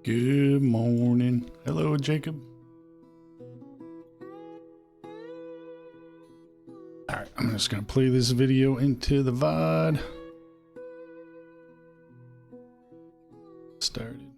Good morning. Hello, Jacob. All right, I'm just going to play this video into the VOD. Started.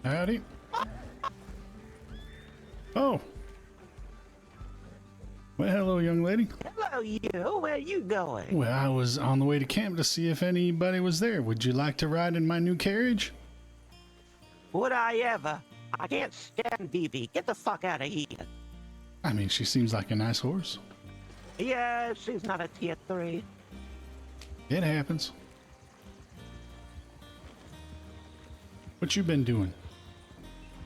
Howdy. Oh. Well, hello, young lady. Hello, you. Where you going? Well, I was on the way to camp to see if anybody was there. Would you like to ride in my new carriage? Would I ever? I can't stand Bibi. Get the fuck out of here. I mean, she seems like a nice horse. Yeah, she's not a tier 3. It happens. What you been doing?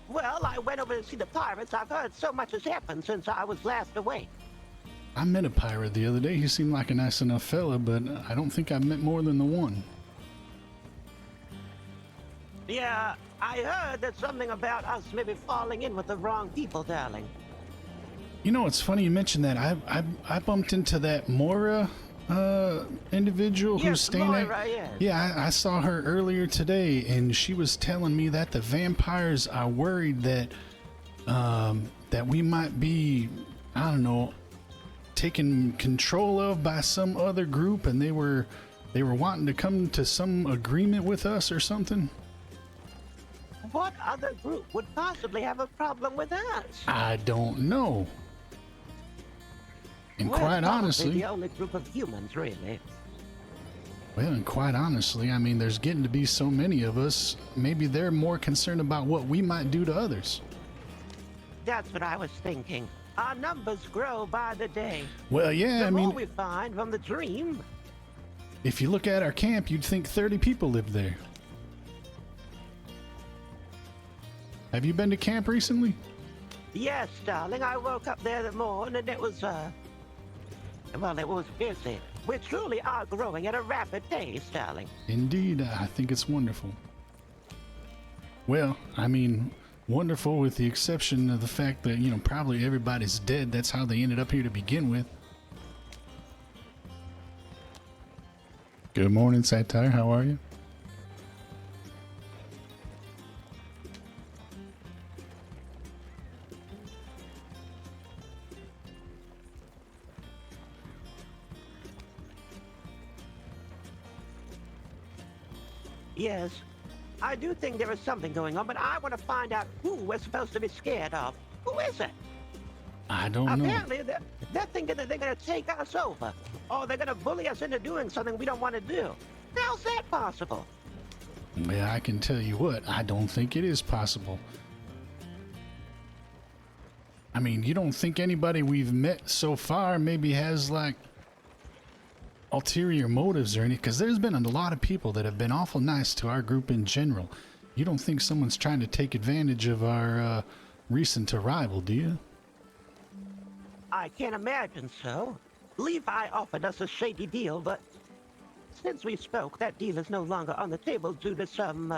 Well, I went over to see the pirates. I've heard so much has happened since I was last away. I met a pirate the other day. He seemed like a nice enough fella, but I don't think I've met more than the one. Yeah, I heard that something about us maybe falling in with the wrong people, darling. You know, it's funny you mentioned that. I bumped into that Moira individual who's staying Moira, yes. Yeah, I saw her earlier today, and she was telling me that the vampires are worried that that we might be, I don't know, taken control of by some other group, and they were wanting to come to some agreement with us or something. What other group would possibly have a problem with us? I don't know. And Well, quite probably honestly, the only group of humans, really. well, and quite honestly, I mean, there's getting to be so many of us. Maybe they're more concerned about what we might do to others. That's what I was thinking. Our numbers grow by the day. Well, yeah, The I more mean, we find from the dream. if you look at our camp, you'd think 30 people live there. Have you been to camp recently? Yes, darling, I woke up there the morning and it was, well, it was busy. We truly are growing at a rapid pace, darling. Indeed, I think it's wonderful. Well, I mean, wonderful with the exception of the fact that, you know, probably everybody's dead. That's how they ended up here to begin with. Good morning, Satire. How are you? Yes, I do think there is something going on, but I want to find out who we're supposed to be scared of. Who is it? I don't know. Apparently, they're thinking that they're going to take us over, or they're going to bully us into doing something we don't want to do. How's that possible? Well, I can tell you what, I don't think it is possible. I mean, you don't think anybody we've met so far maybe has, like, ulterior motives or any? Because there's been a lot of people that have been awful nice to our group in general. You don't think someone's trying to take advantage of our recent arrival, do you? I can't imagine so. Levi offered us a shady deal, but since we spoke, that deal is no longer on the table due to some,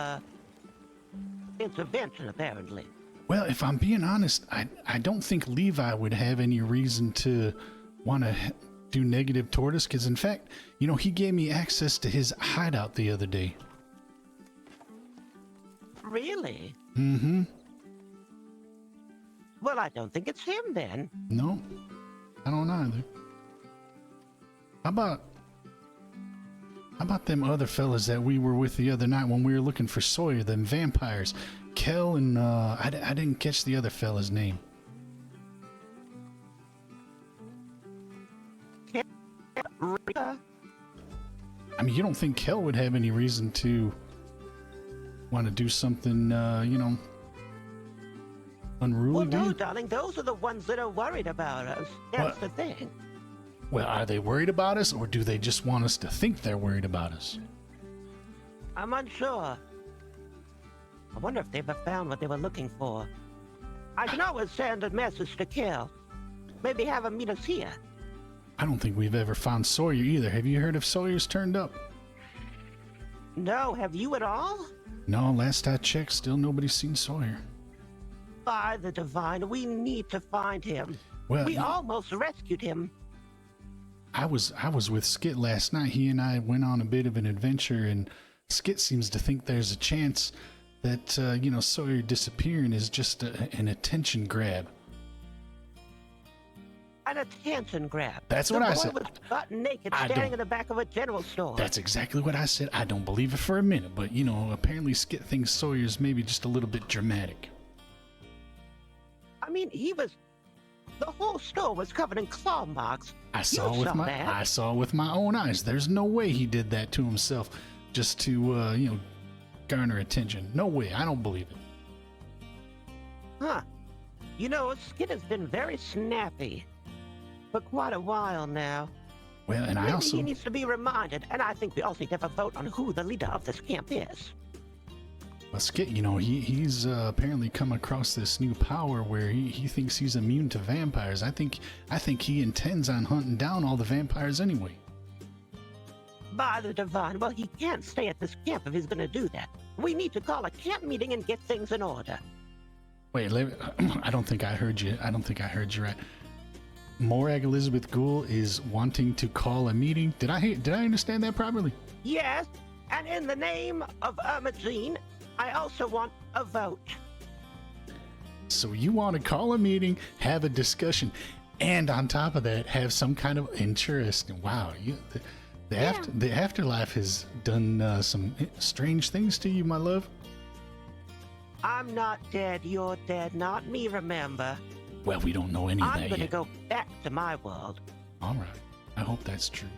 intervention, apparently. Well, if I'm being honest, I don't think Levi would have any reason to want to do negative toward us, because in fact, you know, he gave me access to his hideout the other day. Really? Mm-hmm. Well, I don't think it's him then. No, I don't either. How about them other fellas that we were with the other night when we were looking for Sawyer, them vampires? Kel and, I didn't catch the other fella's name. Rita? I mean, you don't think Kel would have any reason to want to do something, you know, unruly? Well, no, darling, those are the ones that are worried about us. That's the thing. Well, are they worried about us, or do they just want us to think they're worried about us? I'm unsure. I wonder if they ever found what they were looking for. I can always send a message to Kel. Maybe have him meet us here. I don't think we've ever found Sawyer either. Have you heard if Sawyer's turned up? No, have you at all? No, last I checked, still nobody's seen Sawyer. By the divine, we need to find him. Well, We almost rescued him. I was with Skit last night. He and I went on a bit of an adventure, and Skit seems to think there's a chance that, you know, Sawyer disappearing is just an attention grab. An attention grab. That's what I said. The boy was butt naked, standing in the back of a general store. That's exactly what I said. I don't believe it for a minute, but you know, apparently Skit thinks Sawyer's maybe just a little bit dramatic. I mean, the whole store was covered in claw marks. I saw with my own eyes. There's no way he did that to himself just to, you know, garner attention. No way. I don't believe it. Huh. You know, Skit has been very snappy for quite a while now. Well, and Maybe he needs to be reminded, and I think we also need to have a vote on who the leader of this camp is. Well, Skit, you know, he's apparently come across this new power where he thinks he's immune to vampires. I think he intends on hunting down all the vampires anyway. By the divine, well, he can't stay at this camp if he's going to do that. We need to call a camp meeting and get things in order. Wait, I don't think I heard you. I don't think I heard you right. Morag Elizabeth Goul is wanting to call a meeting. Did I understand that properly? Yes, and in the name of Imogene, I also want a vote. So you want to call a meeting, have a discussion, and on top of that, have some kind of interest. Wow, the afterlife has done some strange things to you, my love. I'm not dead, you're dead, not me, remember? Well, we don't know any of that yet. I'm gonna go back to my world. All right, I hope that's true.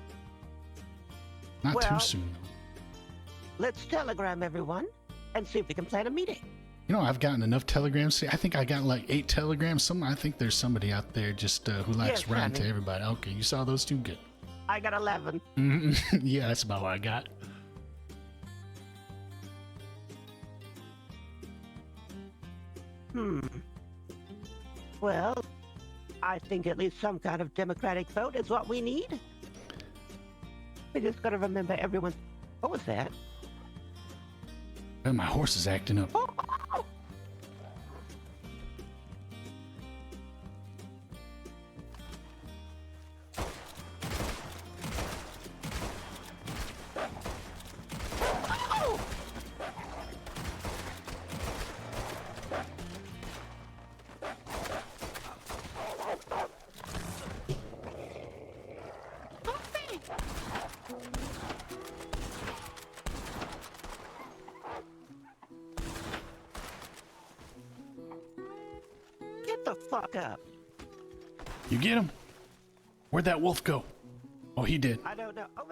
Not too soon, though. Let's telegram everyone and see if we can plan a meeting. You know, I've gotten enough telegrams. I think I got like 8 telegrams. I think there's somebody out there just who likes writing to everybody. Okay, you saw those 2? Good. I got 11. Yeah, that's about what I got. Well, I think at least some kind of democratic vote is what we need. We just gotta remember everyone. What was that? Well, my horse is acting up. Oh. Get the fuck up. You get him? Where'd that wolf go? Oh, he did. I don't know. Oh,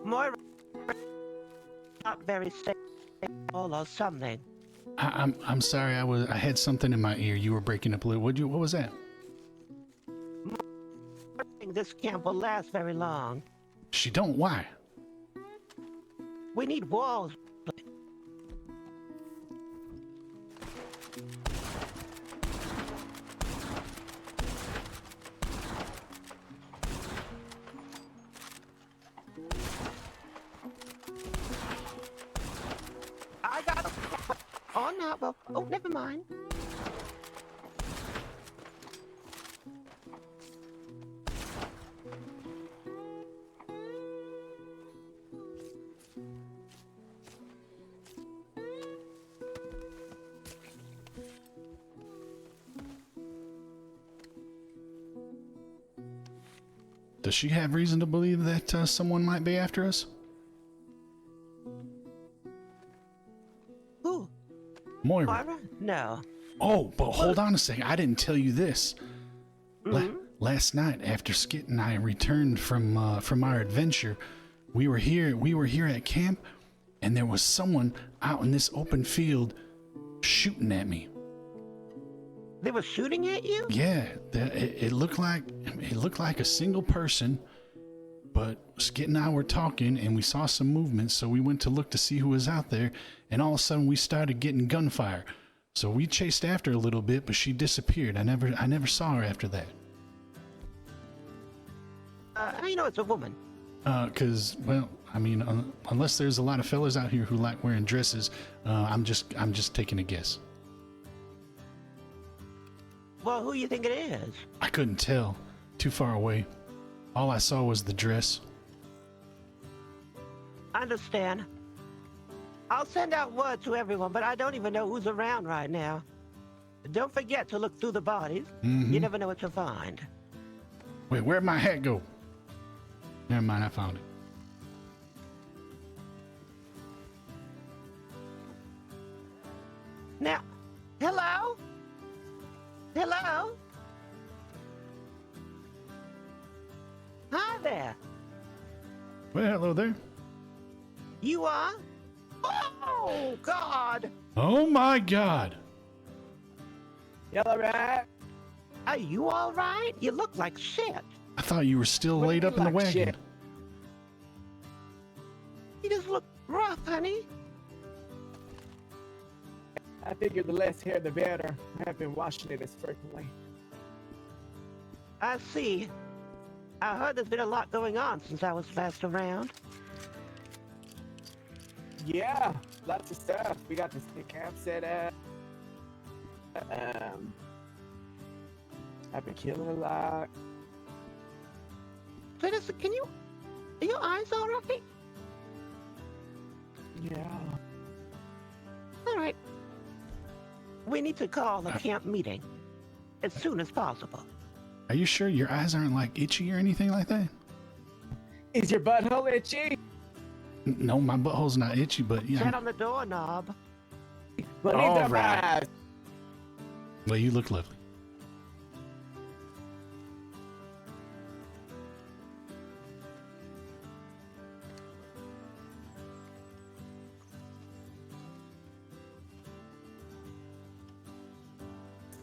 Moira, not very stable or something. I'm sorry. I had something in my ear. You were breaking up a little. What was that? I think this camp will last very long. She don't. Why? We need walls. I got a... Oh, no. Well, oh, never mind. Does she have reason to believe that someone might be after us? Who? Moira. Moira? No. Oh, but hold on a second. I didn't tell you this. Last night, after Skit and I returned from our adventure, we were here at camp, and there was someone out in this open field shooting at me. They were shooting at you? Yeah, it looked like a single person, but Skit and I were talking, and we saw some movement, so we went to look to see who was out there, and all of a sudden we started getting gunfire. So we chased after her a little bit, but she disappeared. I never saw her after that. How you know it's a woman? 'Cause, well, I mean, unless there's a lot of fellas out here who like wearing dresses, I'm just taking a guess. Well, who you think it is? I couldn't tell. Too far away. All I saw was the dress. I understand. I'll send out word to everyone, but I don't even know who's around right now. Don't forget to look through the bodies. You never know what you'll find. Wait, where'd my hat go? Never mind, I found it. Now, hello? Hello? Hi there. Well, hello there. You are? Oh, God. Oh my God. You alright? Are you all right? You look like shit. I thought you were still What do laid you up in the like wagon. shit? You just look rough, honey. I figured the less hair the better. I have been washing it as frequently. I see. I heard there's been a lot going on since I was last around. Yeah, lots of stuff. We got this big camp set up. I've been killing a lot. Dennis, are your eyes all right? Yeah. All right. We need to call a camp meeting as soon as possible. Are you sure your eyes aren't like itchy or anything like that? Is your butthole itchy? No, my butthole's not itchy, but Set yeah. on the doorknob. Well, All neither right. my eyes. Well, you look lovely.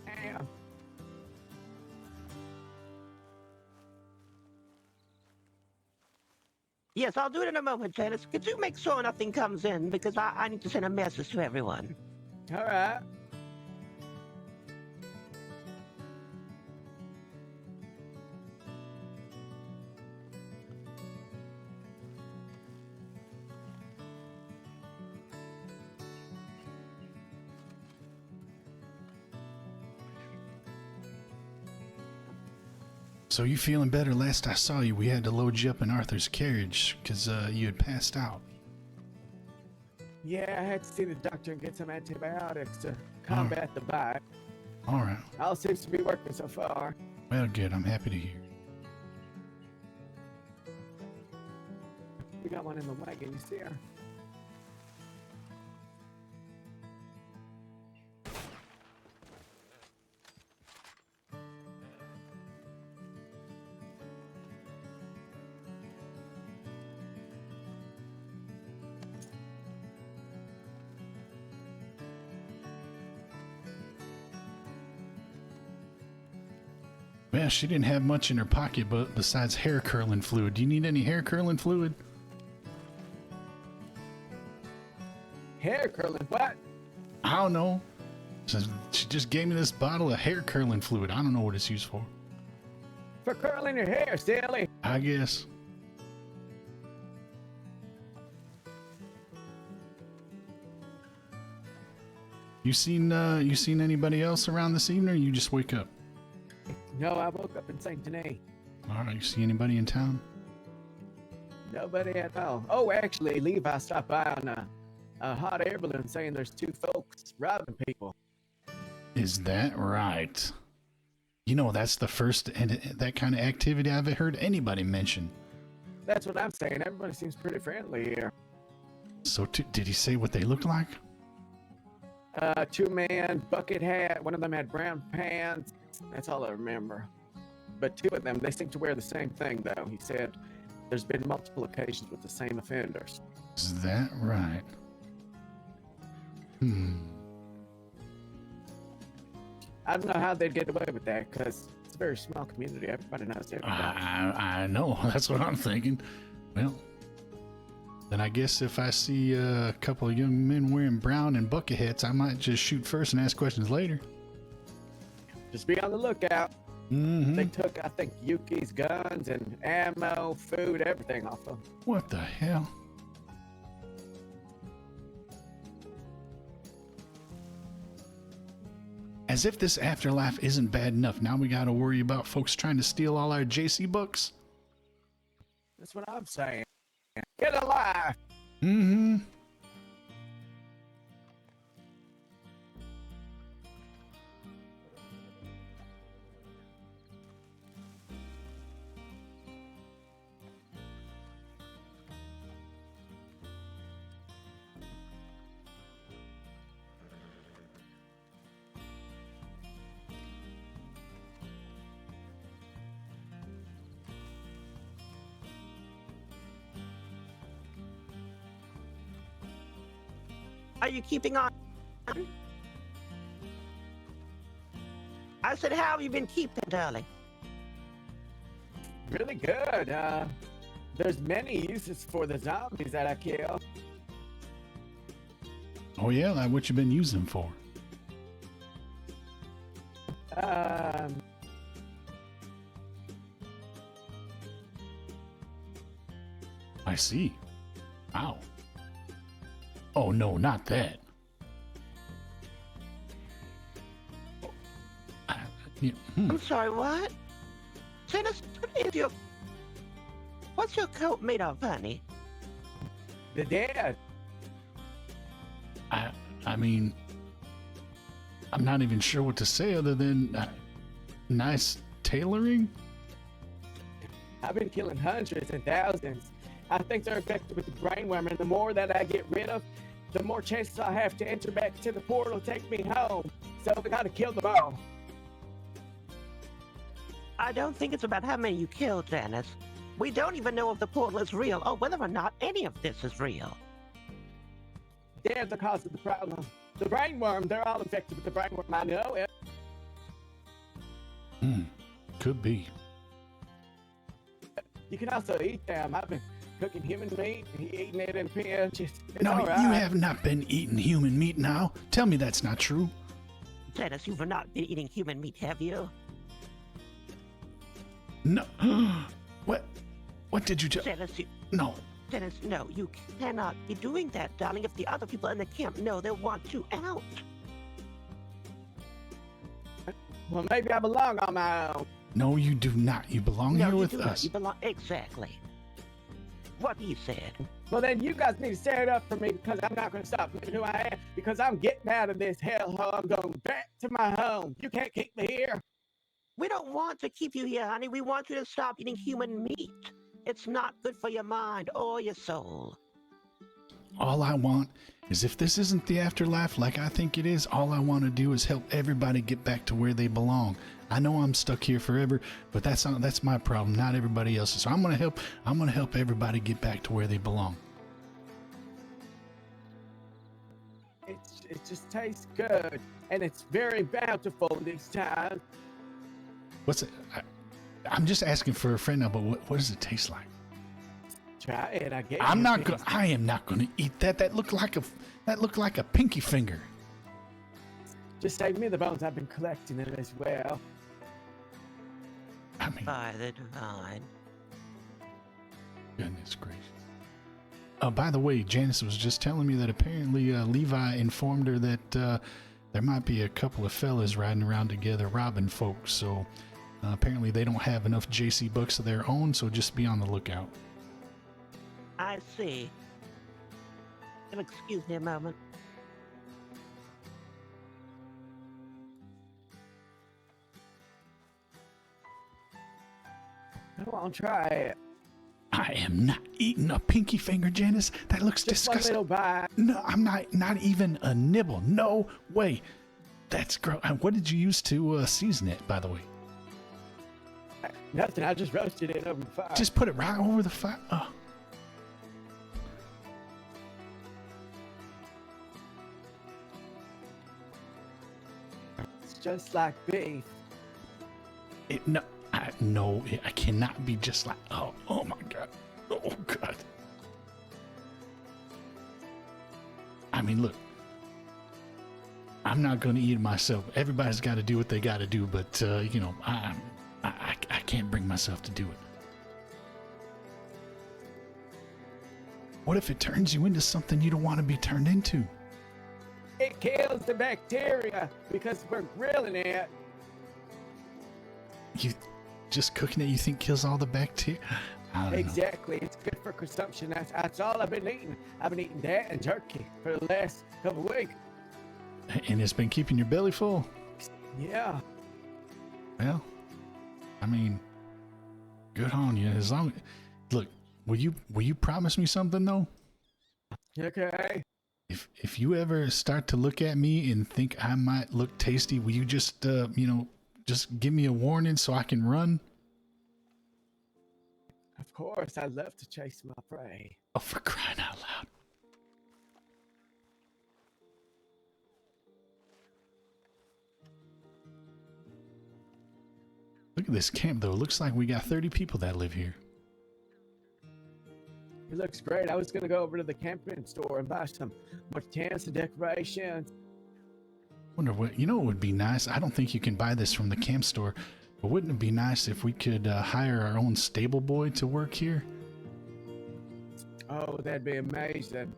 Damn. Yes, I'll do it in a moment, Janice. Could you make sure nothing comes in? Because I need to send a message to everyone. All right. So you feeling better? Last I saw you, we had to load you up in Arthur's carriage because you had passed out. Yeah, I had to see the doctor and get some antibiotics to combat the bite. All right. All seems to be working so far. Well, good. I'm happy to hear. We got one in the wagon, you see her? Well, she didn't have much in her pocket, but besides hair curling fluid. Do you need any hair curling fluid? Hair curling, what? I don't know. She just gave me this bottle of hair curling fluid. I don't know what it's used for. For curling your hair, silly. I guess. You seen anybody else around this evening, or you just wake up? No, I woke up in St. Denis. All right, you see anybody in town? Nobody at all. Oh, actually, Levi stopped by on a hot air balloon saying there's two folks robbing people. Is that right? You know, that's the first and that kind of activity I've heard anybody mention. That's what I'm saying. Everybody seems pretty friendly here. So did he say what they looked like? Two-man, bucket hat. One of them had brown pants. That's all I remember. But two of them, they seem to wear the same thing, though. He said there's been multiple occasions with the same offenders. Is that right? I don't know how they'd get away with that, because it's a very small community. Everybody knows everybody. I know. That's what I'm thinking. Well, then I guess if I see a couple of young men wearing brown and bucket hats, I might just shoot first and ask questions later. Just be on the lookout. Mm-hmm. They took, I think, Yuki's guns and ammo, food, everything off them. What the hell? As if this afterlife isn't bad enough. Now we gotta worry about folks trying to steal all our JC books. That's what I'm saying. Get alive. Mm-hmm. Are you keeping on? I said, how have you been keeping, darling? Really good. There's many uses for the zombies that I kill. Oh yeah, like what you been using them for? I see. Wow. Oh no, not that. I'm sorry, what? Dennis, what's your coat made of, honey? The dead. I mean, I'm not even sure what to say other than nice tailoring. I've been killing hundreds and thousands. I think they're infected with the brainworm, and the more that I get rid of, the more chances I have to enter back to the portal, take me home. So we gotta kill them all. I don't think it's about how many you killed, Janice. We don't even know if the portal is real or whether or not any of this is real. They're the cause of the problem. The brainworm, they're all infected with the brainworm, I know it. Could be. You can also eat them. I've been cooking human meat, eating it in pinches. It's No, all right. you have not been eating human meat now. Tell me that's not true. Dennis, you've not been eating human meat, have you? No. What did you tell? Dennis, No. Dennis, no, you cannot be doing that, darling. If the other people in the camp know, they'll want you out. Well, maybe I belong on my own. No, you do not. You belong No, here you with do not. us. You belong exactly. What he said. Well, then you guys need to stand up for me because I'm not going to stop being who I am because I'm getting out of this hellhole. I'm going back to my home. You can't keep me here. We don't want to keep you here, honey. We want you to stop eating human meat. It's not good for your mind or your soul. All I want is, if this isn't the afterlife like I think it is, all I want to do is help everybody get back to where they belong. I know I'm stuck here forever, but that's my problem, not everybody else's. So I'm gonna help everybody get back to where they belong. It just tastes good, and it's very bountiful this time. What's it? I'm just asking for a friend now, but what does it taste like? Try it, I guess. I am not gonna eat that. That looked like a pinky finger. Just save me the bones. I've been collecting them as well. I mean, By the divine. goodness gracious. By the way, Janice was just telling me that apparently Levi informed her that there might be a couple of fellas riding around together robbing folks. So apparently they don't have enough JC books of their own, so just be on the lookout. I see. Excuse me a moment. Come on, try it. I am not eating a pinky finger, Janice. That looks Just disgusting. one little bite. No, I'm not even a nibble. No way. That's gross. What did you use to season it, by the way? Nothing. I just roasted it over the fire. Just put it right over the fire. Oh. It's just like beef. No, I cannot be just like. Oh my God. Oh God. I mean, look. I'm not going to eat it myself. Everybody's got to do what they got to do, but I can't bring myself to do it. What if it turns you into something you don't want to be turned into? It kills the bacteria because we're grilling it. You just cooking it, you think kills all the bacteria? I don't know. Exactly. It's good for consumption. That's all I've been eating. I've been eating that and jerky for the last couple of weeks. And it's been keeping your belly full. Yeah. Well, I mean, good on you. As long, look, will you promise me something though? Okay. If you ever start to look at me and think I might look tasty, will you just just give me a warning so I can run? Of course, I love to chase my prey. Oh, for crying out loud. Look at this camp though. It looks like we got 30 people that live here. It looks great. I was going to go over to the camping store and buy some more tents and decorations. Wonder what, it would be nice. I don't think you can buy this from the camp store, but wouldn't it be nice if we could hire our own stable boy to work here? Oh, that'd be amazing.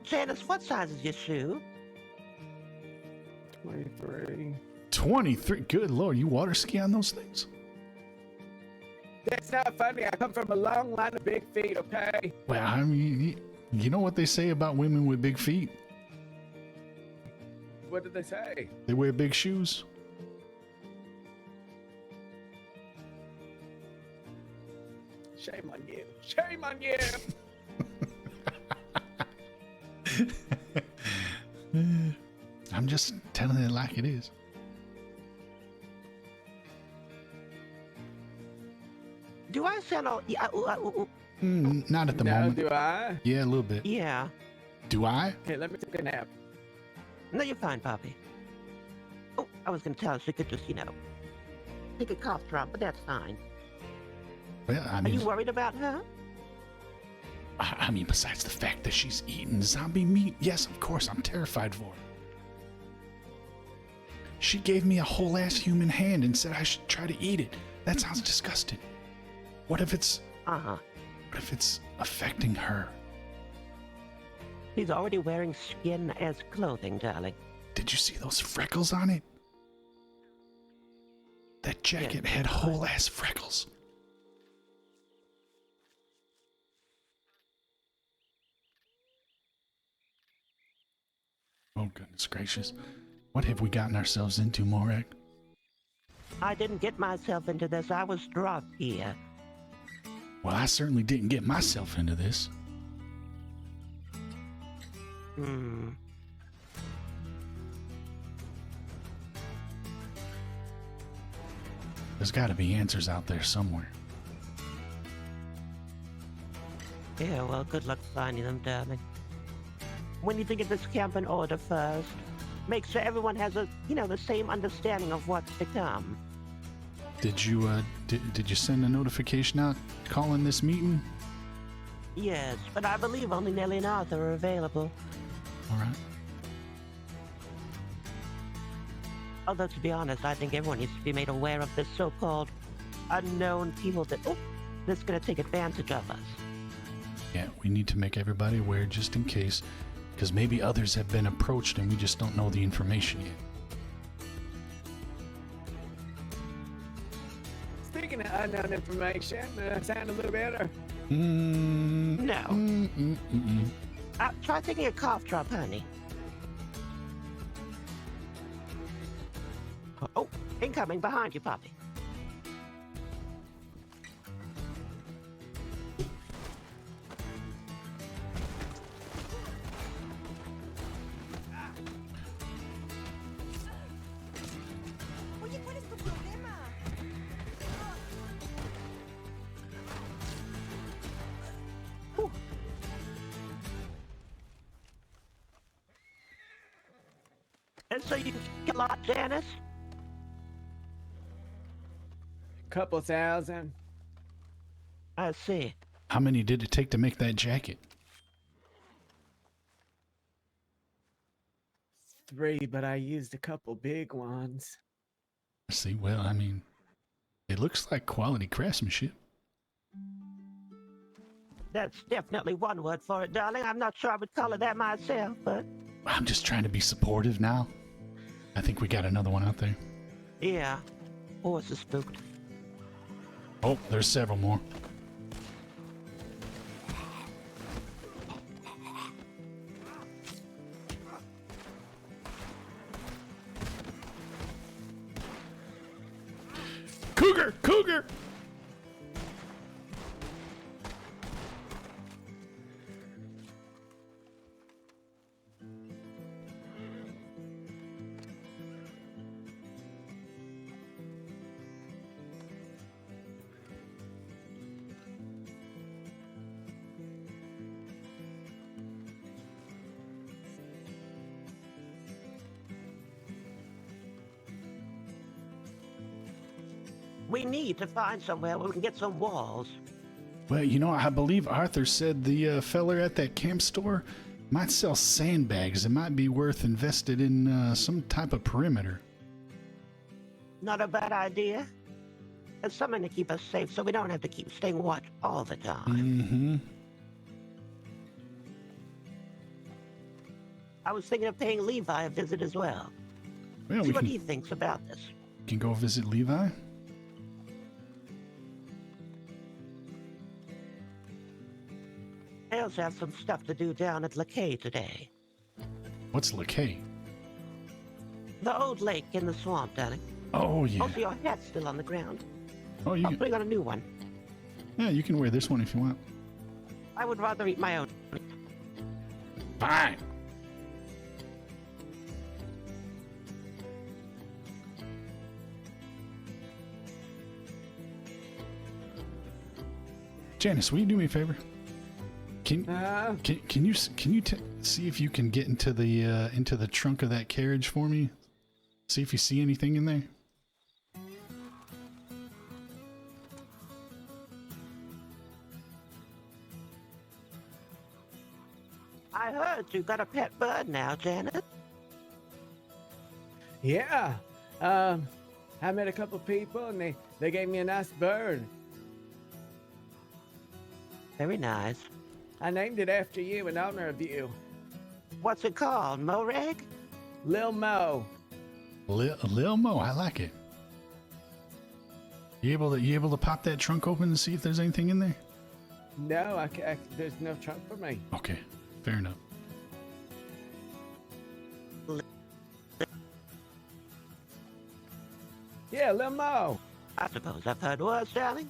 Janice, what size is your shoe? 23. 23. Good Lord, you water ski on those things? That's not funny. I come from a long line of big feet, okay? Well, I mean, you know what they say about women with big feet? What did they say? They wear big shoes. Shame on you. Shame on you. I'm just telling it like it is. Do I sound all... Not at the Now, moment. do I? Yeah, a little bit. Yeah. Do I? Okay, let me take a nap. No, you're fine, Poppy. Oh, I was going to tell her she could just, take a cough drop, but that's fine. Well, I Are mean, you worried about her? I mean, besides the fact that she's eating zombie meat, yes, of course, I'm terrified for her. She gave me a whole ass human hand and said I should try to eat it. That sounds disgusting. What if it's affecting her? He's already wearing skin as clothing, darling. Did you see those freckles on it? That jacket Yeah. had whole ass freckles. Oh, goodness gracious. What have we gotten ourselves into, Morag? I didn't get myself into this. I was dropped here. Well, I certainly didn't get myself into this. Hmm. There's got to be answers out there somewhere. Yeah, well, good luck finding them, darling. When you think of this camp in order first, make sure everyone has the same understanding of what's to come. Did you did you send a notification out calling this meeting? Yes, but I believe only Nellie and Arthur are available. All right. Although, to be honest, I think everyone needs to be made aware of this so-called unknown people that's going to take advantage of us. Yeah, we need to make everybody aware just in case, because maybe others have been approached and we just don't know the information yet. Speaking of unknown information, sound a little better. No. Try taking a cough drop, honey. Oh, incoming behind you, Poppy. Oye, ¿cuál es tu problema? And so you get a lot, Janice? Couple thousand. I see. How many did it take to make that jacket? 3, but I used a couple big ones. See, well, I mean, it looks like quality craftsmanship. That's definitely one word for it, darling. I'm not sure I would call it that myself, but I'm just trying to be supportive now. I think we got another one out there. yeah. Horse is spooked. Oh, there's several more. Cougar! Cougar! We need to find somewhere where we can get some walls. Well, you know, I believe Arthur said the feller at that camp store might sell sandbags. It might be worth invested in some type of perimeter. Not a bad idea. And something to keep us safe so we don't have to keep staying watch all the time. Mm-hmm. I was thinking of paying Levi a visit as well. Well, See we what can, he thinks about this. can go visit Levi. I also have some stuff to do down at Lakay today. What's Lakay? The old lake in the swamp, darling. Oh, yeah. Also, your hat's still on the ground. Oh, you I'll can, bring on a new one. yeah, you can wear this one if you want. I would rather eat my own. Fine. Janice, will you do me a favor? Can you see if you can get into the trunk of that carriage for me? See if you see anything in there. I heard you got a pet bird now, Janet. Yeah. I met a couple people and they gave me a nice bird. Very nice. I named it after you in honor of you. What's it called? Morag? Lil Mo. Lil Mo, I like it. You able to pop that trunk open and see if there's anything in there? No, there's no trunk for me. Okay, fair enough. Yeah, Lil Mo. I suppose I've heard words, darling.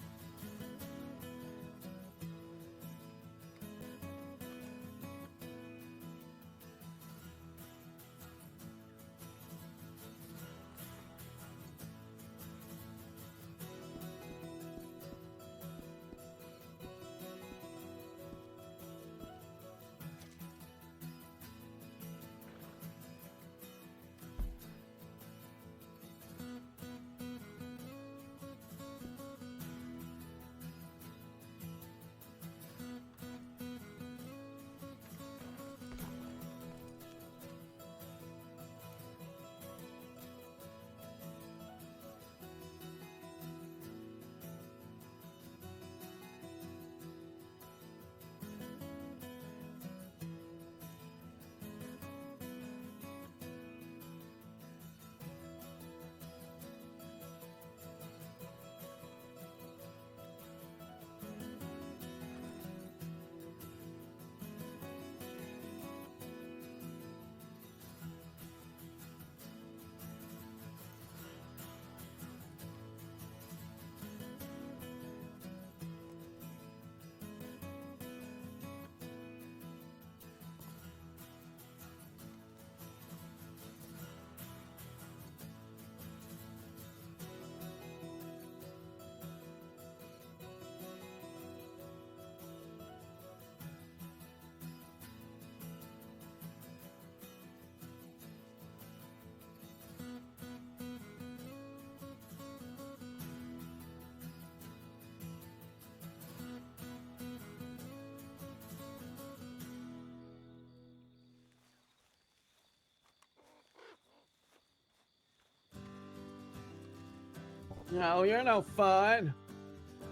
No, you're no fun.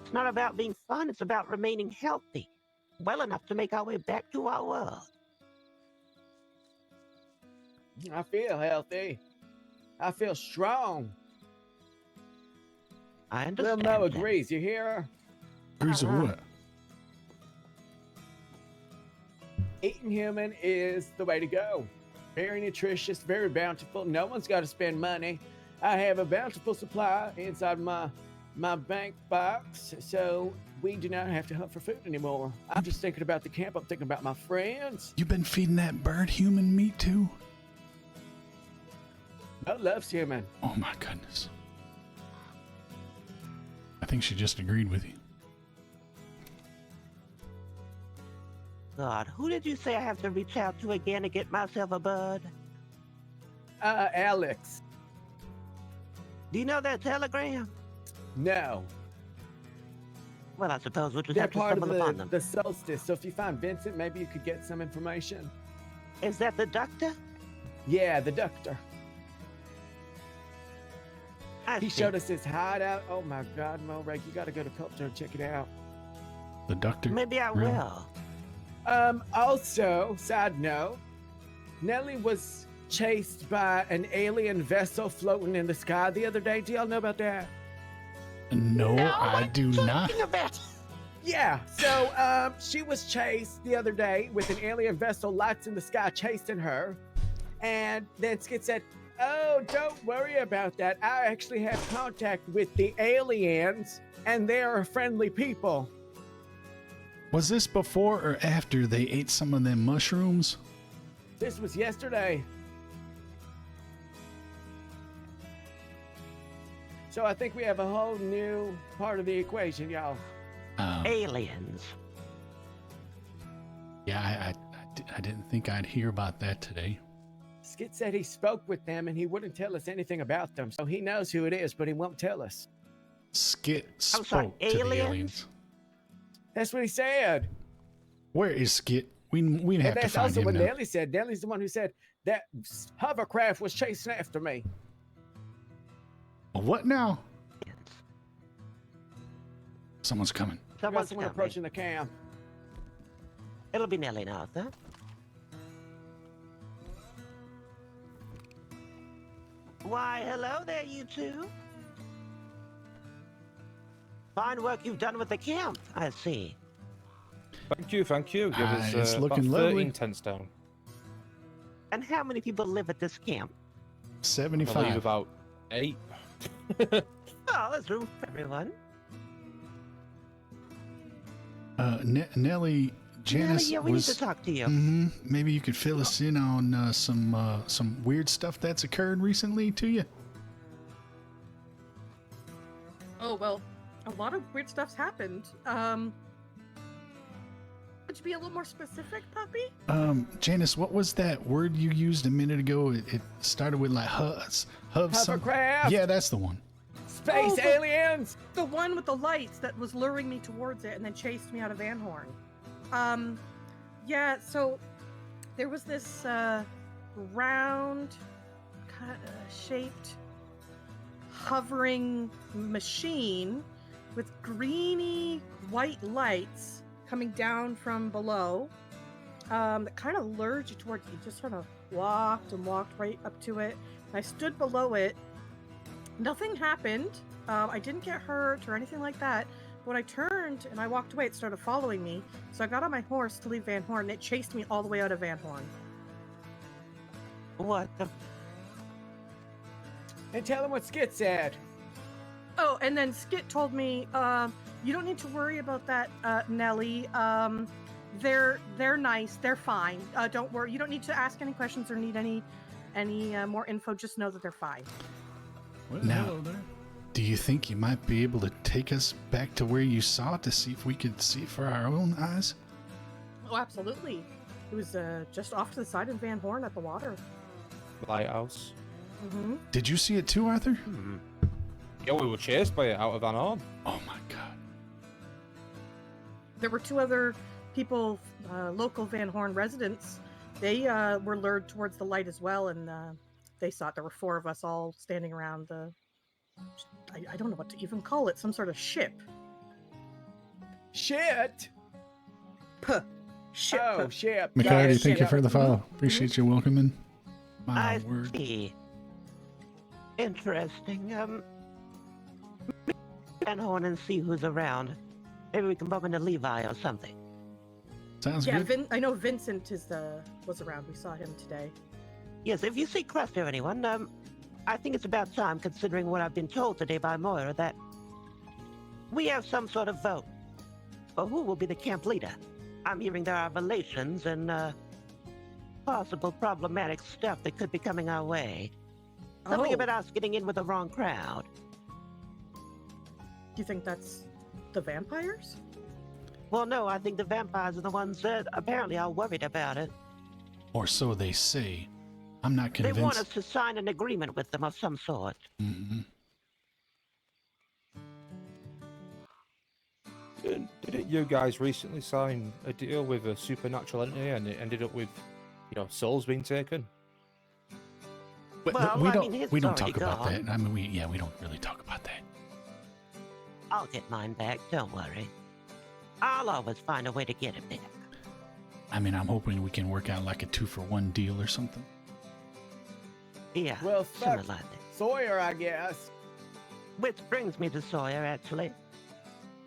It's not about being fun, it's about remaining healthy. well enough to make our way back to our world. I feel healthy. I feel strong. I Lil understand. Mo that. agrees. You hear her? Agrees with what? Eating human is the way to go. Very nutritious, very bountiful. No one's got to spend money. I have a bountiful supply inside my bank box, so we do not have to hunt for food anymore. I'm just thinking about the camp. I'm thinking about my friends. You been feeding that bird human meat too? Mo loves human. Oh my goodness. I think she just agreed with you. God, who did you say I have to reach out to again to get myself a bud? Alex. Do you know their telegram? No. Well, I suppose we'll just They're have to part of stumble upon them. the solstice. So if you find Vincent, maybe you could get some information. Is that the doctor? Yeah, the doctor. He see. showed us his hideout. Oh my God, Morag, you gotta go to Culture and check it out. The doctor? Maybe I Really? will. Also, side note, Nellie was chased by an alien vessel floating in the sky the other day. Do y'all know about that? No, I I'm do not. talking about- Yeah, so she was chased the other day with an alien vessel, lights in the sky chasing her. And then Skid said, "Oh, don't worry about that. I actually have contact with the aliens, and they are friendly people." Was this before or after they ate some of them mushrooms? This was yesterday. So I think we have a whole new part of the equation, y'all. Aliens. Yeah, I didn't think I'd hear about that today. Skid said he spoke with them and he wouldn't tell us anything about them. So he knows who it is, but he won't tell us. Skit I'm sorry, spoke to the aliens? aliens. That's what he said. Where is Skit? We have And to that's find also him what now. Nelly said. Nelly's the one who said that hovercraft was chasing after me. What now? Someone's coming. We got Someone's someone coming. approaching the camp. It'll be Nellie and Arthur. Why, hello there, you two. Fine work you've done with the camp, I see. Thank you, thank you. Give us It's about looking 13 lovely. tents down. And how many people live at this camp? I believe 75. about 8. Oh, there's room for everyone. Nellie, Janice Nellie, yeah, we was. need to talk to you. Maybe you could fill us in on some weird stuff that's occurred recently to you. Oh, well, a lot of weird stuff's happened. Could you be a little more specific, Puppy? Janice, what was that word you used a minute ago? It started with like Hovercraft. Yeah, that's the one. Space Oh, the- aliens. The one with the lights that was luring me towards it and then chased me out of Van Horn. Yeah, so there was this round shaped hovering machine with greeny white lights coming down from below that kind of lured you towards you. Just sort of walked right up to it. I stood below it. Nothing happened. I didn't get hurt or anything like that. When I turned and I walked away, it started following me. So I got on my horse to leave Van Horn, and it chased me all the way out of Van Horn. What the? And tell him what Skid said. Oh, and then Skit told me, you don't need to worry about that, Nellie. They're nice. They're fine. Don't worry. You don't need to ask any questions or need any more info. Just know that they're fine. Now, do you think you might be able to take us back to where you saw it to see if we could see it for our own eyes? Oh, absolutely. It was just off to the side in Van Horn at the water. Lighthouse. Mm-hmm. Did you see it too, Arthur? Yeah, we were chased by it out of Van Horn. Oh my god. There were two other people, local Van Horn residents. They were lured towards the light as well, and they saw it. There were 4 of us all standing around the... I don't know what to even call it. Some sort of ship. Shit. Ship. Oh, ship. McCarty, Yes, thank you ship. for the follow. Appreciate you welcoming. My I word. see. Interesting. Van Horn and see who's around. Maybe we can bump into Levi or something. Sounds Yeah, good. I know Vincent was around. We saw him today. Yes, if you see Krusty or anyone, I think it's about time, considering what I've been told today by Moira, that we have some sort of vote for who will be the camp leader. I'm hearing there are relations and possible problematic stuff that could be coming our way. Something Oh. about us getting in with the wrong crowd. Do you think that's the vampires? Well, no, I think the vampires are the ones that apparently are worried about it. Or so they say. I'm not They want us convinced. to sign an agreement with them of some sort. Mhm. Didn't you guys recently sign a deal with a supernatural entity and it ended up with, souls being taken? But Well, we I don't mean, it's we don't already talk about gone. that. I mean, we don't really talk about that. I'll get mine back, don't worry. I'll always find a way to get it back. I mean, I'm hoping we can work out like a 2-for-1 deal or something. Yeah, Well, something fuck like that. Sawyer, I guess. Which brings me to Sawyer, actually.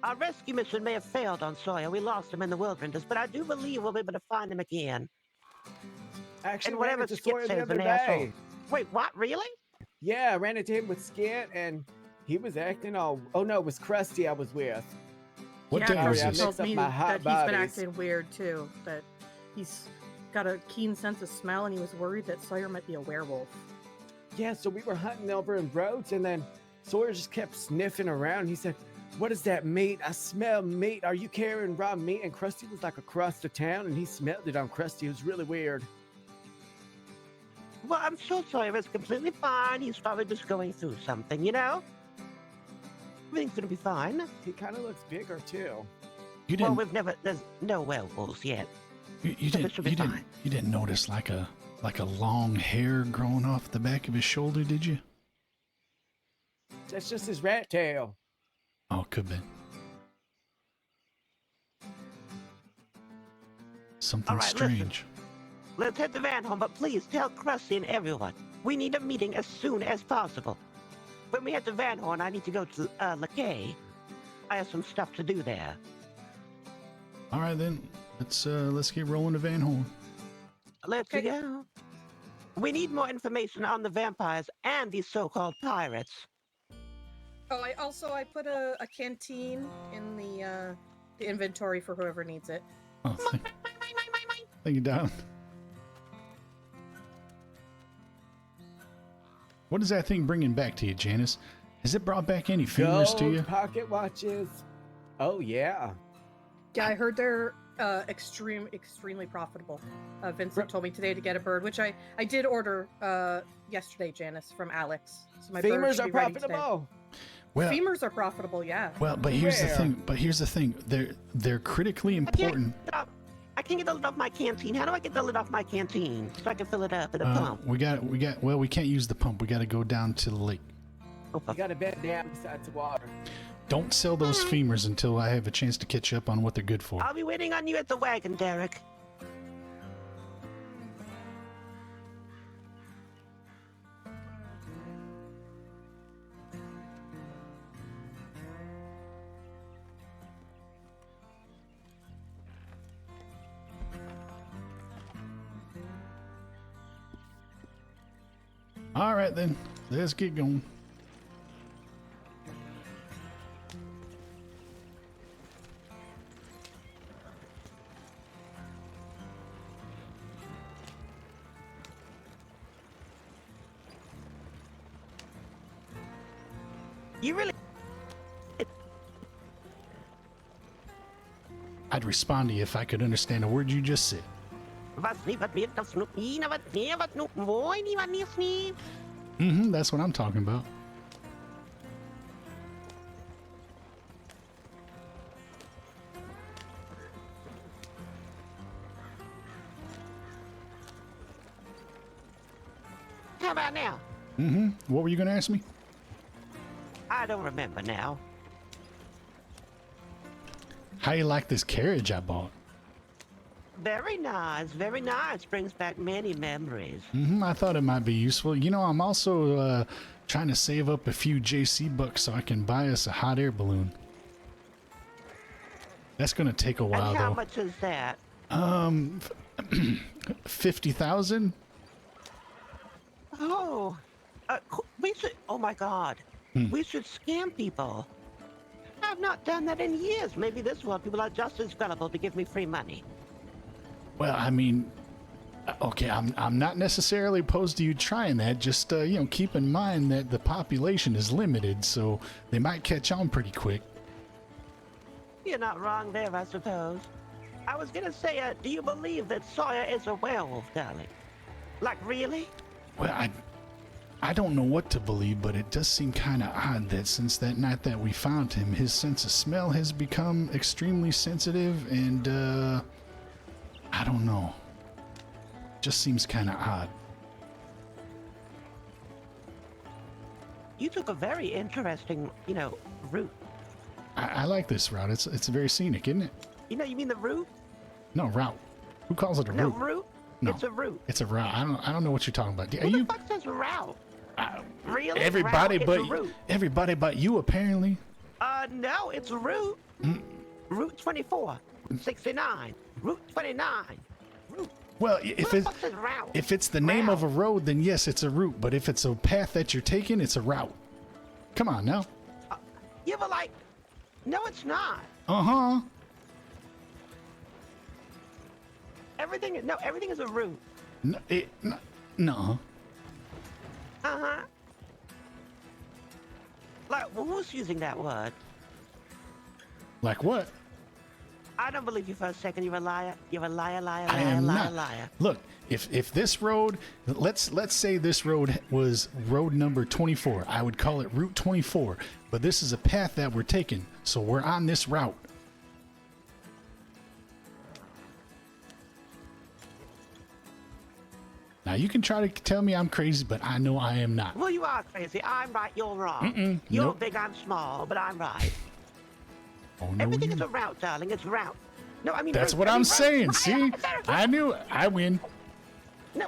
Our rescue mission may have failed on Sawyer. We lost him in the wilderness, but I do believe we'll be able to find him again. Actually, And ran whatever into Skip Sawyer the says, other an asshole. day. Wait, what? Really? Yeah, I ran into him with Skit, and he was acting all. Oh no, it was Krusty I was with. What yeah, day Sorry, was I he this? mixed told up me my that hot he's been bodies. acting weird too. That he's got a keen sense of smell, and he was worried that Sawyer might be a werewolf. Yeah, so we were hunting over in Rhodes, and then Sawyer just kept sniffing around. He said, "What is that meat? I smell meat. Are you carrying raw meat?" And Krusty was like across the town, and he smelled it on Krusty. It was really weird. Well, I'm sure Sawyer is completely fine. He's probably just going through something, you know? Everything's gonna be fine. He kind of looks bigger too. You Well, didn't there's no werewolves yet. you so didn't it should be you didn't fine. you didn't notice like a long hair growing off the back of his shoulder, did you? That's just his rat tail. Oh, could be. Something All right, listen. strange. Let's head to Van Home, but please tell Krusty and everyone. We need a meeting as soon as possible. When we head to Van Horn, I need to go to LaCay. I have some stuff to do there. All right then. Let's get rolling to Van Horn. Let's Okay. go. We need more information on the vampires and these so-called pirates. Oh, I put a canteen in the inventory for whoever needs it. Oh, thank you, darling. What is that thing bringing back to you, Janice? Has it brought back any femurs to Gold you? pocket watches. Oh yeah. Yeah, I heard they're extremely profitable. Vincent told me today to get a bird, which I did order yesterday, Janice, from Alex. So my bird Femurs should are be ready today. profitable. Well, Femurs are profitable, yeah. well, but here's the Where? thing. They're critically important. I can't get the lid off my canteen. How do I get the lid off my canteen so I can fill it up at a pump? We can't use the pump. We got to go down to the lake. Oh, You got a bed down beside the water. Don't sell those femurs until I have a chance to catch up on what they're good for. I'll be waiting on you at the wagon, Derek. All right then, let's get going. You really... I'd respond to you if I could understand a word you just said. Mm-hmm, that's what I'm talking about. How about now? Mm-hmm. What were you gonna ask me? I don't remember now. How you like this carriage I bought? Very nice, very nice. Brings back many memories. I thought it might be useful. You know, I'm also trying to save up a few JC bucks so I can buy us a hot air balloon. That's gonna take a while, And how though. much is that? 50,000. Oh, we should. Oh my God, we should scam people. I've not done that in years. Maybe this one people are just as gullible to give me free money. Well, I mean, okay, I'm not necessarily opposed to you trying that. Just you know, keep in mind that the population is limited, so they might catch on pretty quick. You're not wrong there, I suppose. I was gonna say, do you believe that Sawyer is a werewolf, darling? Like, really? Well, I don't know what to believe, but it does seem kind of odd that since that night that we found him, his sense of smell has become extremely sensitive, and I don't know. Just seems kind of odd. You took a very interesting, route. I like this route. It's very scenic, isn't it? You mean the route? No, route. Who calls it a No, route? route? No. It's a route. It's a route. I don't know what you're talking about. Are Who you the fuck says route? Really? everybody Route? but It's a route. everybody but you apparently? No, it's a route. Route 24, 69, Route 29. Well, Who if the it's fuck says route? if it's the name of a road, then yes, it's a route. But if it's a path that you're taking, it's a route. Come on now. Yeah, but no, it's not. Uh-huh. Everything is a route. No. Uh-huh. Who's using that word? Like what? I don't believe you for a second. You're a liar. You're a liar, liar, I liar, am liar, not. liar. Look, if this road, let's say this road was road number 24, I would call it Route 24. But this is a path that we're taking, so we're on this route. Now you can try to tell me I'm crazy, but I know I am not. Well, you are crazy. I'm right. You're wrong. You're nope. big. I'm small, but I'm right. Oh no, Everything you- is a route, darling. It's route. No, I mean That's route. what I I'm mean, saying. route. See, I knew I win. No.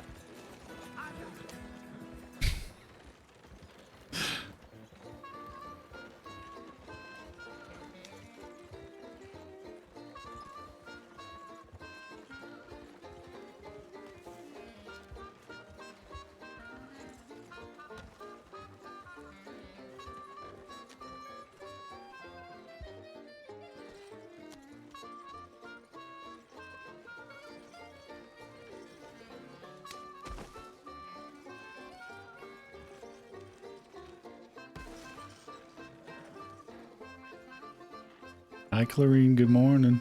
Hi, Clarine. Good morning.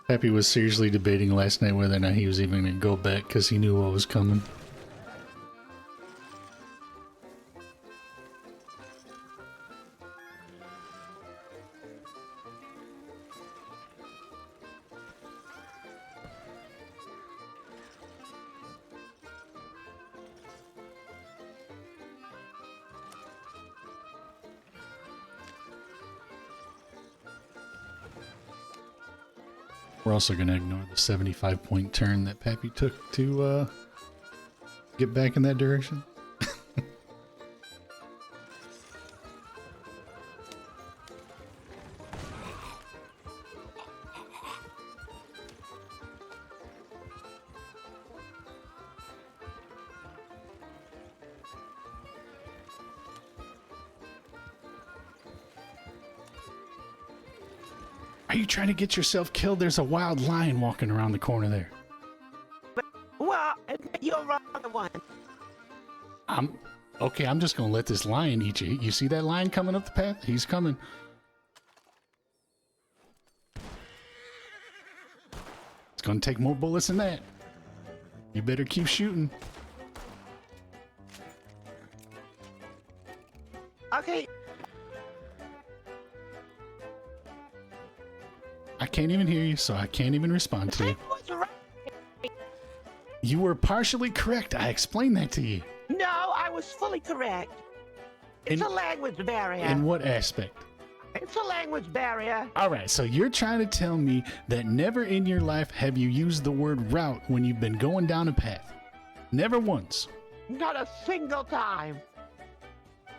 Pappy was seriously debating last night whether or not he was even going to go back because he knew what was coming. We're also going to ignore the 75-point turn that Pappy took to get back in that direction. Are you trying to get yourself killed? There's a wild lion walking around the corner there. Well, you're wrong the one. Okay, I'm just gonna let this lion eat you. You see that lion coming up the path? He's coming. It's gonna take more bullets than that. You better keep shooting. Okay. I can't even hear you, so I can't even respond to you. What's right? You were partially correct. I explained that to you. was fully correct. It's In- a language barrier. In what aspect? It's a language barrier. All right, so you're trying to tell me that never in your life have you used the word route when you've been going down a path? Never once. Not a single time.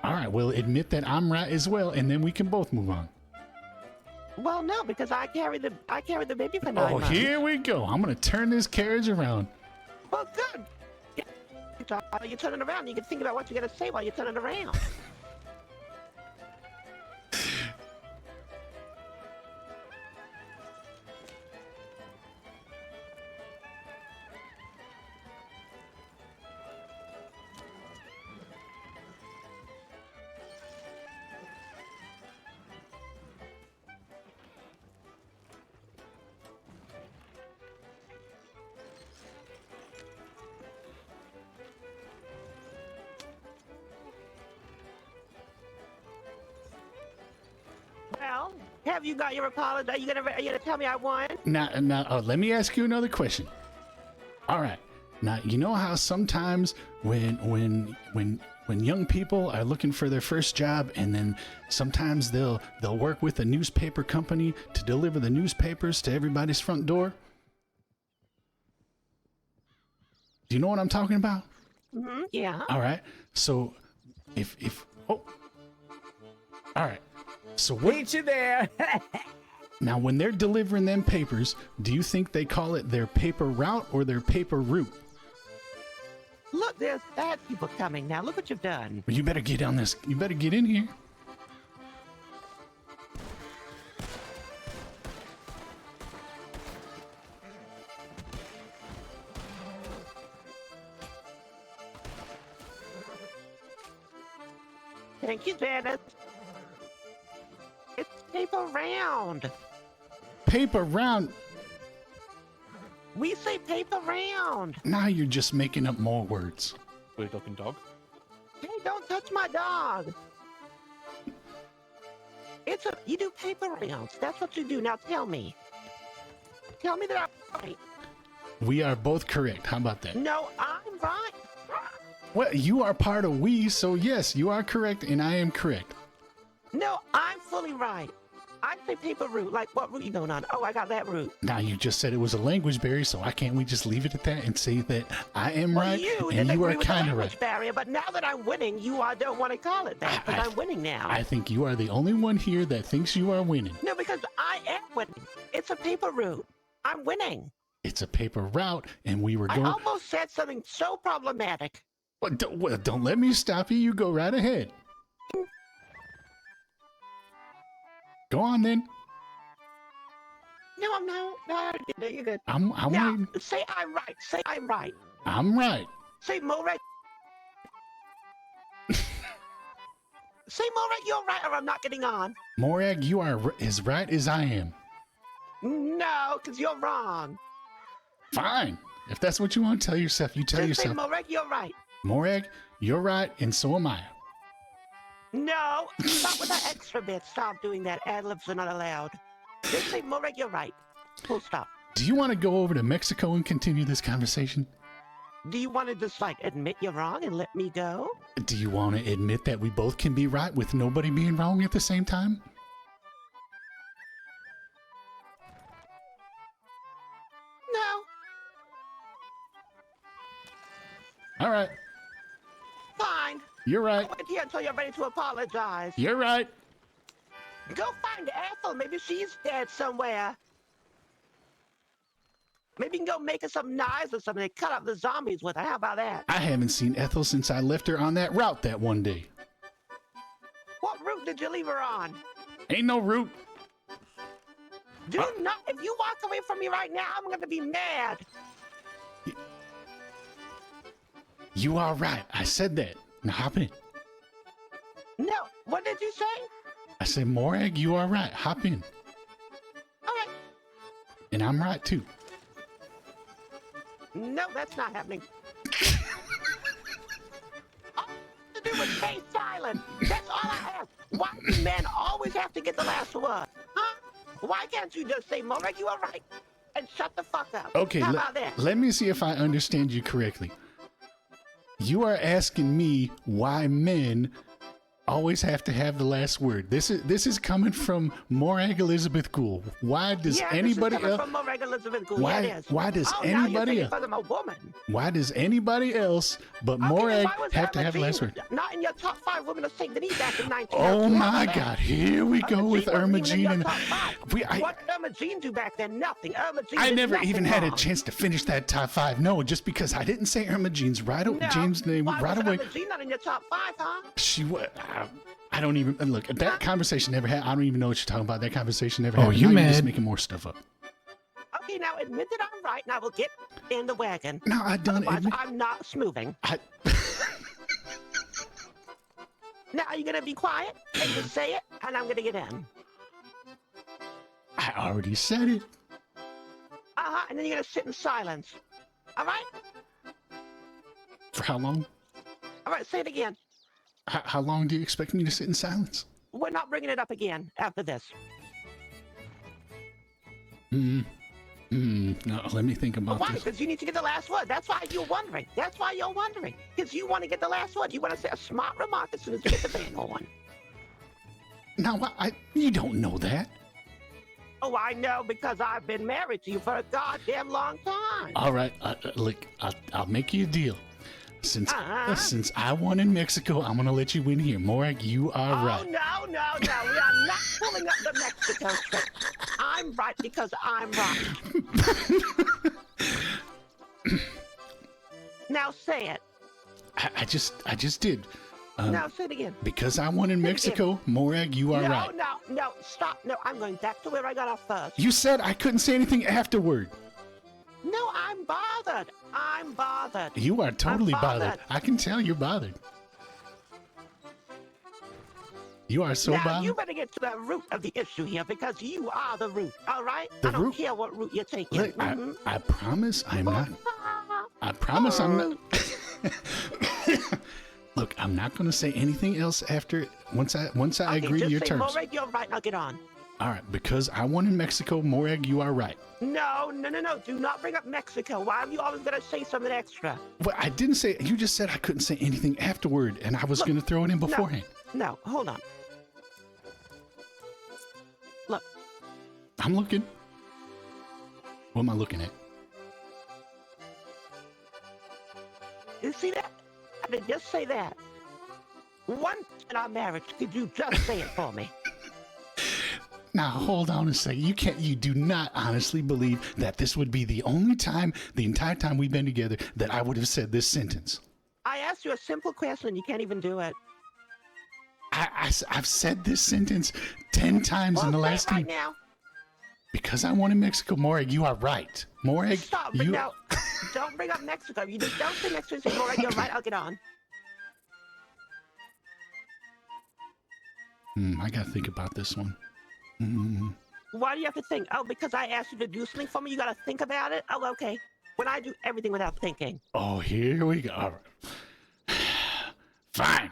All right, well, admit that I'm right as well, and then we can both move on. Well, no, because I carried the baby for 9 Oh, months. here we go. I'm going to turn this carriage around. Well, good. You're turning around. You can think about what you're gonna say while you're turning around. Well, have you got your apology? Are you gonna tell me I won? Now, let me ask you another question. All right. Now, you know how sometimes when young people are looking for their first job, and then sometimes they'll work with a newspaper company to deliver the newspapers to everybody's front door? Do you know what I'm talking about? Mm-hmm. Yeah. All right. So all right. So what Meet you there. now when they're delivering them papers, do you think they call it their paper route or their paper route? Look, there's bad people coming now. Look what you've done. Well, you better get on this. You better get in here. Thank you, Janice. It's paper round. Paper round. We say paper round. Now you're just making up more words. Weird looking dog. Hey, don't touch my dog. You do paper rounds. That's what you do. Now tell me. Tell me that I'm right. We are both correct. How about that? No, I'm right. Well, you are part of we, so yes, you are correct and I am correct. No, I'm fully right. I say paper route. Like, what route you going on? Oh, I got that route. Now you just said it was a language barrier, so why can't we just leave it at that and say that I am Well, right you and you are disagree with the kind of language right? barrier, but now that I'm winning, I don't want to call it that because I'm winning now. I think you are the only one here that thinks you are winning. No, because I am winning. It's a paper route. I'm winning. It's a paper route, and we were I going. almost said something so problematic. Well, don't let me stop you. You go right ahead. Go on then. No, I'm not. No, you're good. I'm Now, waiting. say I'm right. Say I'm right. I'm right. Say Morag. Say Morag, you're right, or I'm not getting on. Morag, you are as right as I am. No, because you're wrong. Fine. If that's what you want to tell yourself, you tell Just say yourself. Morag, you're right. Morag, you're right, and so am I. No, stop with that extra bit. Stop doing that. Ad-libs are not allowed. Just say Morag, you're right. Full stop. Do you want to go over to Mexico and continue this conversation? Do you want to just, like, admit you're wrong and let me go? Do you want to admit that we both can be right with nobody being wrong at the same time? No. All right. Fine. You're right. Wait here until you're ready to apologize. You're right. Go find Ethel. Maybe she's dead somewhere. Maybe you can go make her some knives or something to cut up the zombies with her. How about that? I haven't seen Ethel since I left her on that route that one day. What route did you leave her on? Ain't no route. Do not. If you walk away from me right now, I'm going to be mad. You are right. I said that. Now hop in. No. What did you say? I said, Morag, you are right. Hop in. All right. And I'm right too. No, that's not happening. All to do is stay silent. That's all I ask. Why do men always have to get the last word? Huh? Why can't you just say, Morag, you are right, and shut the fuck up? Okay, How about that? let me see if I understand you correctly. You are asking me why men always have to have the last word. This is coming from Morag Elizabeth Goul. Why does anybody this is else? from Morag Elizabeth Goul. Why? Yeah, it is. Why does Now anybody you're else? saying 'cause I'm a woman. Why does anybody else but Okay, Morag why was have to Irma have the last Jean word? not in your top 5 women of St. Denis back in 1902? Oh my How about God! Here we that? go with Irma wasn't even in Jean your and top 5. What did Irma Jean do back then? Nothing. Irma Jean I did never nothing even had a wrong. chance to finish that top 5. No, just because I didn't say Irma Jean's Jane's name why right was away. Irma Jean not in your top 5, huh? She was. I don't even look. That conversation never had. I don't even know what you're talking about. That conversation never happened. Now you're just making more stuff up. Okay, now admit that I'm right, and I will get in the wagon. No, I don't Otherwise, admit. I'm not smoothing. Now, are you going to be quiet and just say it, and I'm going to get in? I already said it. And then you're going to sit in silence. All right? For how long? All right, say it again. How long do you expect me to sit in silence? We're not bringing it up again after this. No, let me think about Why? this. Because you need to get the last word. That's why you're wondering. That's why you're wondering. Because you want to get the last word. You want to say a smart remark as soon as you get the van on. Now, you don't know that. Oh, I know because I've been married to you for a goddamn long time. All right, look, I'll make you a deal. Since I won in Mexico, I'm gonna let you win here. Morag, you are right. Oh, no. We are not pulling up the Mexico trip. I'm right because I'm right. Now say it. I just did. Now say it again. Because I won in Mexico, Morag, you are right. No, stop. No, I'm going back to where I got off first. You said I couldn't say anything afterward. No, I'm bothered. You are totally bothered. I can tell you're bothered. You are so now, bothered. you better get to the root of the issue here because you are the root, all right? The I don't root? care what route you're taking. Look, I promise I'm not. I promise I'm not. Look, I'm not going to say anything else after once I agree to your terms. Just say, Morag, you're right, and I'll get on. All right, because I won in Mexico, Morag, you are right. No. Do not bring up Mexico. Why are you always going to say something extra? Well, I didn't say. You just said I couldn't say anything afterward, and I was going to throw it in beforehand. No, hold on. Look. I'm looking. What am I looking at? You see that? I mean, just say that. Once in our marriage, could you just say it for me? Now, hold on a second. You do not honestly believe that this would be the only time, the entire time we've been together, that I would have said this sentence. I asked you a simple question, you can't even do it. I've said this sentence 10 times in the last time. time. Now. Because I won in Mexico, Morag, you are right. Morag, stop, but no, don't bring up Mexico. You just don't say Mexico. Say, Morag, you're right, I'll get on. I gotta think about this one. Why do you have to think? Oh, because I asked you to do something for me, you gotta think about it? Oh, okay. When I do everything without thinking. Oh, here we go. All right. Fine.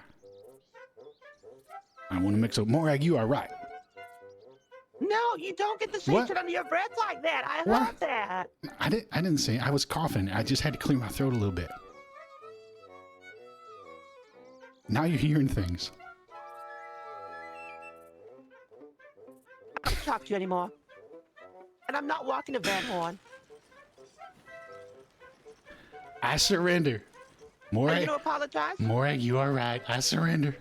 I want to mix up. Morag, you are right. No, you don't get to say shit under your breath like that. I heard that. I didn't say it. I was coughing. I just had to clear my throat a little bit. Now you're hearing things. I don't talk to you anymore. And I'm not walking the Van Horn. I surrender. Morag, are you gonna apologize? Morag, you are right. I surrender.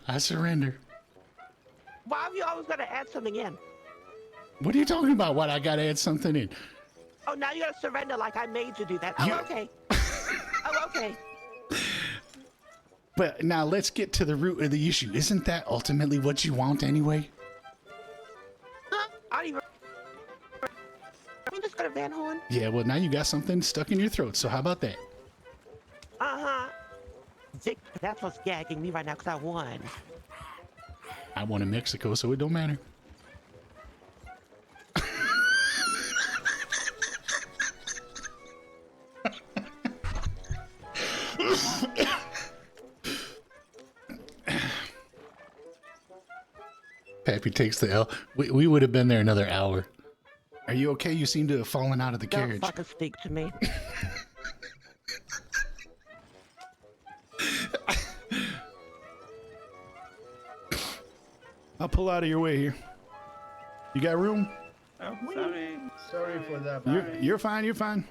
Why have you always got to add something in? What are you talking about? What, I gotta add something in? Oh, now you gotta surrender like I made you do that. Okay. Okay. But now let's get to the root of the issue. Isn't that ultimately what you want anyway? Huh? I don't even... You just got a Van Horn? Yeah, well, now you got something stuck in your throat, so how about that? Dick, that's what's gagging me right now because I won. I won in Mexico, so it don't matter. Pappy takes the L. We would have been there another hour. Are you okay? You seem to have fallen out of the carriage. Don't fucking speak to me. I'll pull out of your way here. You got room? Oh, sorry. Sorry for that. You're fine. You're fine.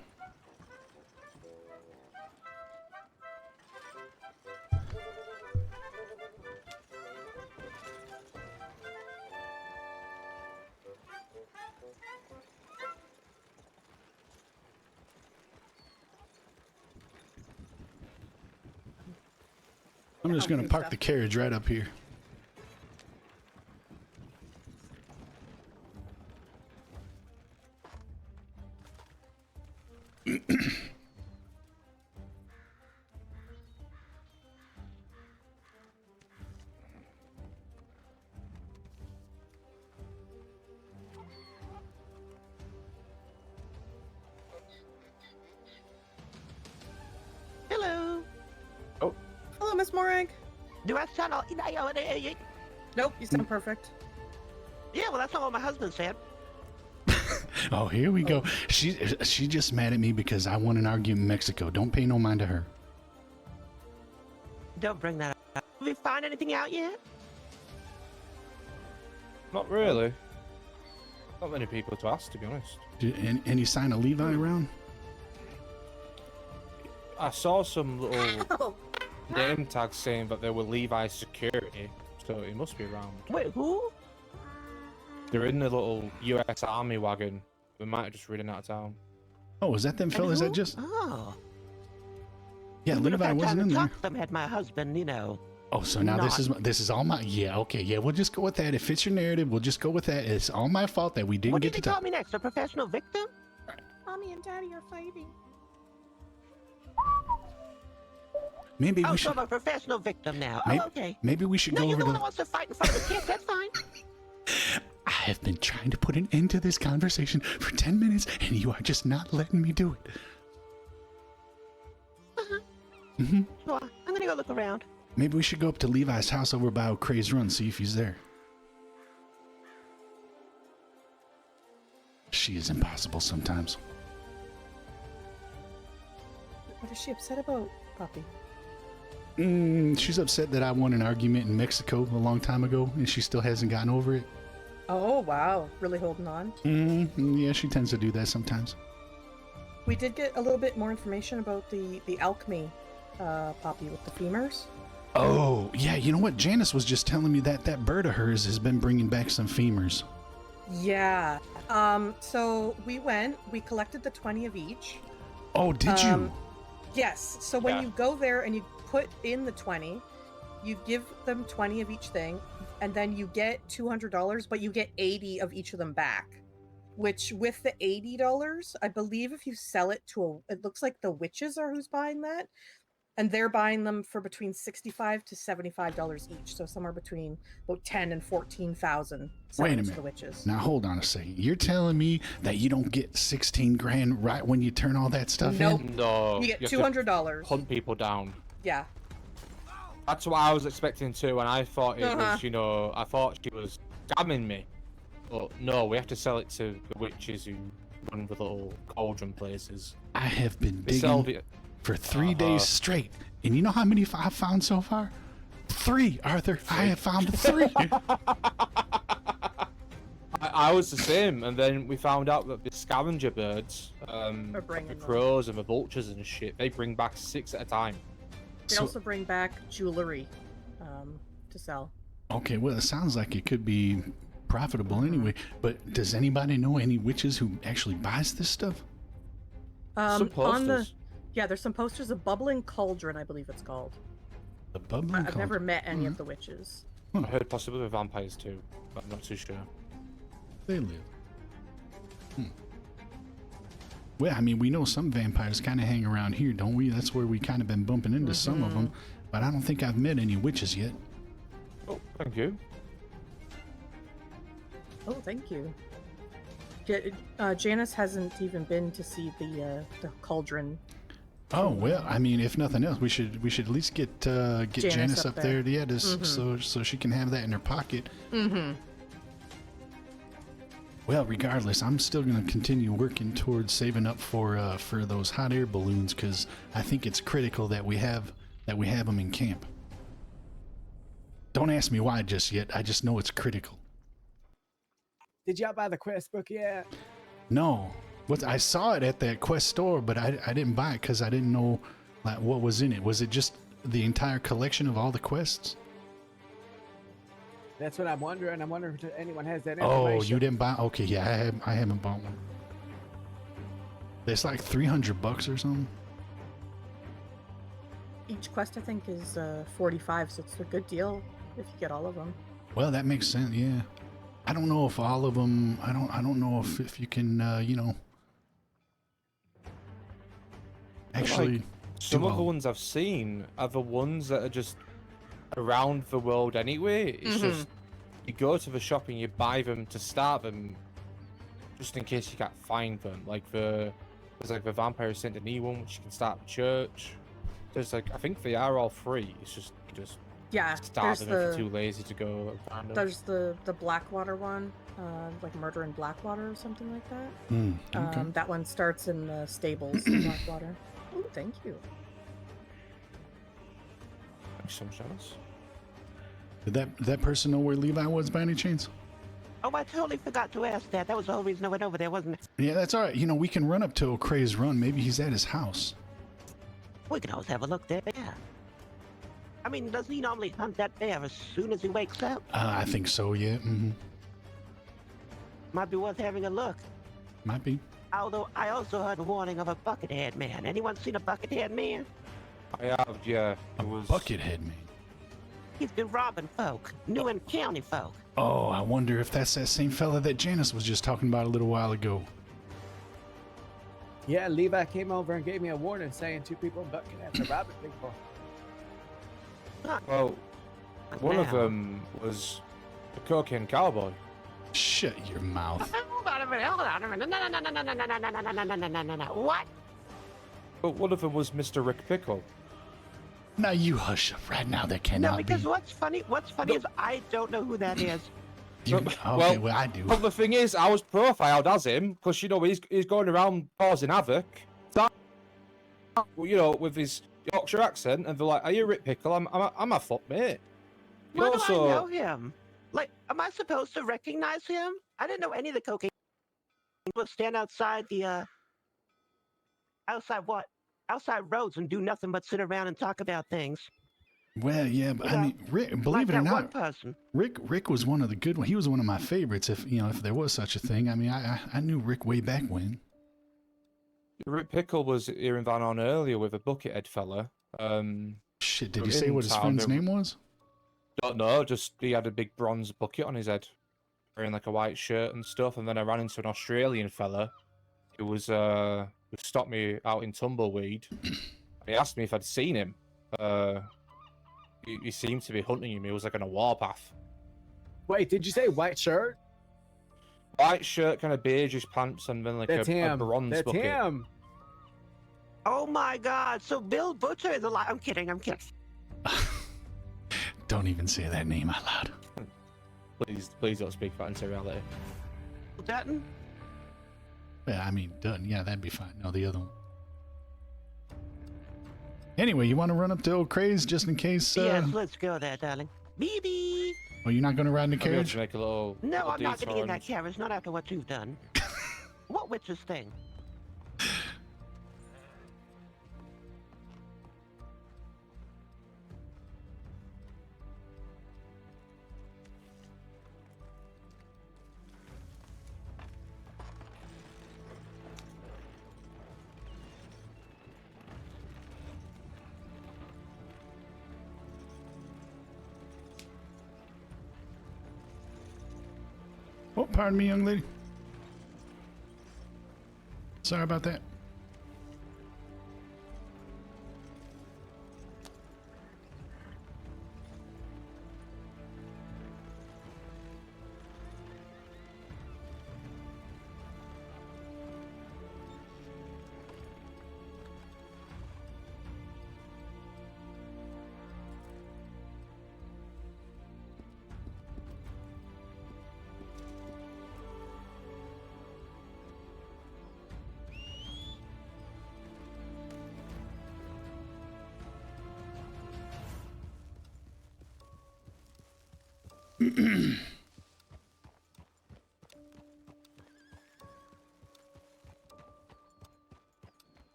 I'm just gonna park the carriage right up here. Hello. Hello, Miss Morag. Do I sound all... Nope, you sound perfect. Yeah, well, that's not what my husband said. Oh, here we go. She just mad at me because I won an argument in Mexico. Don't pay no mind to her. Don't bring that up. Have we found anything out yet? Not really. Not many people to ask, to be honest. Any sign of Levi around? I saw some little Oh, name tags saying that they were Levi's security, so he must be around. Wait, who? They're in the little US Army wagon. We might have just ridden out of town. Oh, is that them fellas that just... Oh. Yeah, Even if Levi I wasn't tried in to there. talk to them, had my husband, you know. Oh, so now this is all my... Yeah, okay, yeah, we'll just go with that. It fits your narrative. We'll just go with that. It's all my fault that we didn't What get did to he call talk. me next? A professional victim? Mommy and Daddy are fighting. Maybe Oh, we so should... I'm a professional victim now. Maybe, Oh, okay. maybe we should No, go you're over the one to... who wants to fight in front of the kids. That's fine. I have been trying to put an end to this conversation for 10 minutes, and you are just not letting me do it. Sure. I'm gonna go look around. Maybe we should go up to Levi's house over by O'Crae's Run, see if he's there. She is impossible sometimes. What is she upset about, Pappy? She's upset that I won an argument in Mexico a long time ago, and she still hasn't gotten over it. Oh, wow. Really holding on. Yeah, she tends to do that sometimes. We did get a little bit more information about the alchemy, Poppy, with the femurs. Oh, yeah, you know what? Janice was just telling me that that bird of hers has been bringing back some femurs. Yeah. So we collected the 20 of each. Oh, did you? Yes. So when Yeah. you go there and you put in the 20, you give them 20 of each thing, and then you get $200, but you get 80 of each of them back. Which, with the $80, I believe if you sell it to it looks like the witches are who's buying that, and they're buying them for between $65 to $75 each. So somewhere between about 10 and 14,000. Wait a to minute. the witches. Now, hold on a second. You're telling me that you don't get 16 grand right when you turn all that stuff Nope. in? No. You get have to $200. Hunt people down. Yeah. That's what I was expecting too, and I thought it Uh-huh. was, I thought she was scamming me. But no, we have to sell it to the witches who run the little cauldron places. I have been They sell digging the... for 3 days straight. And you know how many I've found so far? 3, Arthur. I have found 3. I was the same, and then we found out that the scavenger birds, bringing the them. crows and the vultures and shit, they bring back 6 at a time. They So- also bring back jewelry to sell. Okay, well, it sounds like it could be profitable anyway. But does anybody know any witches who actually buys this stuff? Some On the posters. there's some posters of bubbling cauldron, I believe it's called. The bubbling I've never cauldron. met any of the witches. I heard possibly the vampires too, but I'm not too sure. They live. Well, I mean, we know some vampires kind of hang around here, don't we? That's where we kind of been bumping into some of them. But I don't think I've met any witches yet. Oh, thank you. Oh, thank you. Janice hasn't even been to see the cauldron. Oh well, I mean, if nothing else, we should at least get Janice up there, yeah, so she can have that in her pocket. Mm-hmm. Well, regardless, I'm still going to continue working towards saving up for those hot air balloons because I think it's critical that we have them in camp. Don't ask me why just yet. I just know it's critical. Did y'all buy the quest book yet? No. I saw it at that quest store, but I didn't buy it because I didn't know like what was in it. Was it just the entire collection of all the quests? That's what I'm wondering. I'm wondering if anyone has that Oh, information. you didn't buy? Okay, yeah, I haven't bought one. It's like $300 or something. Each quest, I think, is 45, so it's a good deal if you get all of them. Well, that makes sense. Yeah, I don't know if all of them. I don't know if you can. Actually, Some do of the all- ones I've seen are the ones that are just around the world anyway. It's just you go to the shop and you buy them to start them, just in case you can't find them. Like there's like the Vampire Saint Denis one, which you can start a church. There's like I think they are all free. It's just you just Yeah, start there's them if you're too lazy to go and find them. there's the Blackwater one, like Murder in Blackwater or something like that. okay. That one starts in the stables in Blackwater. Oh, thank you. Some shows. Did that person know where Levi was by any chance? Oh, I totally forgot to ask that. That was the whole reason I went over there, wasn't it? Yeah, that's all right. We can run up to O'Cray's Run. Maybe he's at his house. We can always have a look there, yeah. I mean, doesn't he normally hunt that bear as soon as he wakes up? I think so. Yeah. Might be worth having a look. Might be. Although, I also heard a warning of a buckethead man. Anyone seen a buckethead man? I have, yeah. It was Buckethead man. He's been robbing folk, New and County folk. Oh, I wonder if that's that same fella that Janice was just talking about a little while ago. Yeah, Levi came over and gave me a warning saying 2 people in Buckingham are robbing people. Well, one of Now. them was the cocaine cowboy. Shut your mouth. Hold on a minute, hold on a minute. No. What? But one of them was Mr. Rick Pickle. Now you hush up right now. That cannot No, because be. what's funny is I don't know who that is. Okay, well, I do. But the thing is, I was profiled as him because he's going around causing havoc. With his Yorkshire accent, and they're like, "Are you Rick Pickle? I'm a fuck mate." Why do I know him? Like, am I supposed to recognize him? I didn't know any of the cocaine would stand outside the outside roads and do nothing but sit around and talk about things. Well, yeah, but I mean, Rick, Like believe it or that one not, person. Rick was one of the good ones. He was one of my favorites. If there was such a thing. I mean, I knew Rick way back when. Rick Pickle was here in Van On earlier with a buckethead fella. Shit, did From you say what his in friend's town, name was? Don't know, just he had a big bronze bucket on his head, wearing like a white shirt and stuff. And then I ran into an Australian fella who was who stopped me out in Tumbleweed. He asked me if I'd seen him. He seemed to be hunting him. He was like on a warpath. Wait, did you say white shirt? White shirt, kind of beigeish pants, and then like That's a him. bronze That's bucket. him. Oh my God! So Bill Butcher is alive. I'm kidding. Don't even say that name out loud. Please don't speak about into reality. Dutton. Yeah, I mean, done. Yeah, that'd be fine. No, the other one. Anyway, you want to run up to O'Cray's just in case? Yes, let's go there, darling. BB. Oh, you're not going to ride in the I'll be able carriage? to make a little. No, little I'm not getting in detour that carriage. Not after what you've done. What witch's thing? Oh, pardon me, young lady. Sorry about that. All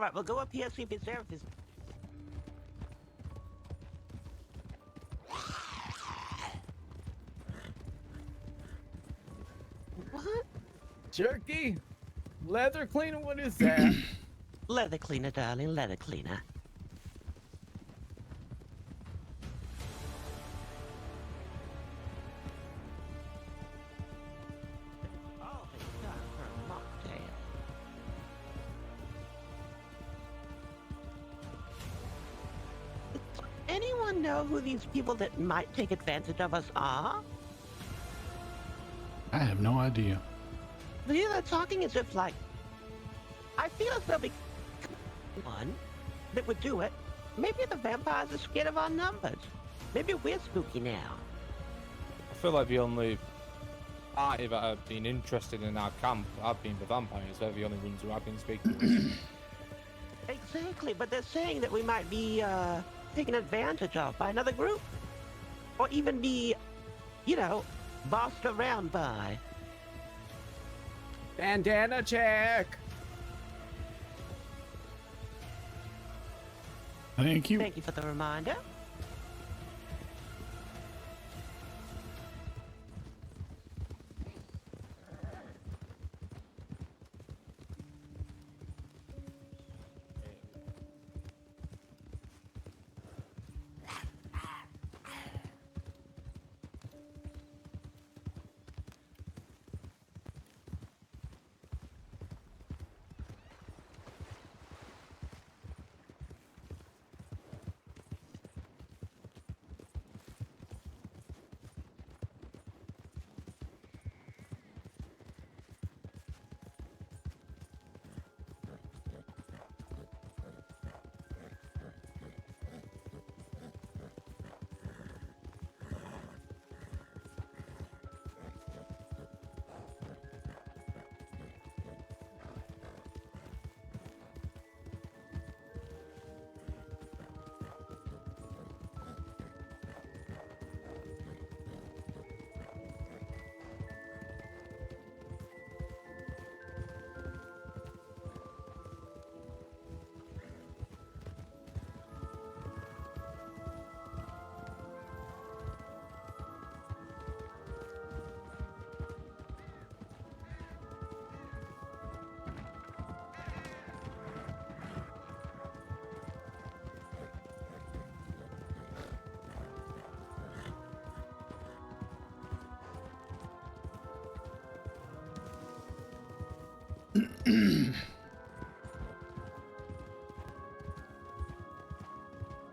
right, we'll go up here, see if it's there. If it's... What? Jerky? Leather cleaner? What is that? Leather cleaner, darling, leather cleaner. Oh, it's time for a mocktail. Does anyone know who these people that might take advantage of us are? I have no idea. They're talking as if, like, I feel as though one that would do it. Maybe the vampires are scared of our numbers. Maybe we're spooky now. I feel like the only party that have been interested in our camp have been the vampires. They're the only ones who I've been speaking to. Exactly, but they're saying that we might be taken advantage of by another group. Or even be, you know, bossed around by. Bandana check. Thank you. Thank you for the reminder.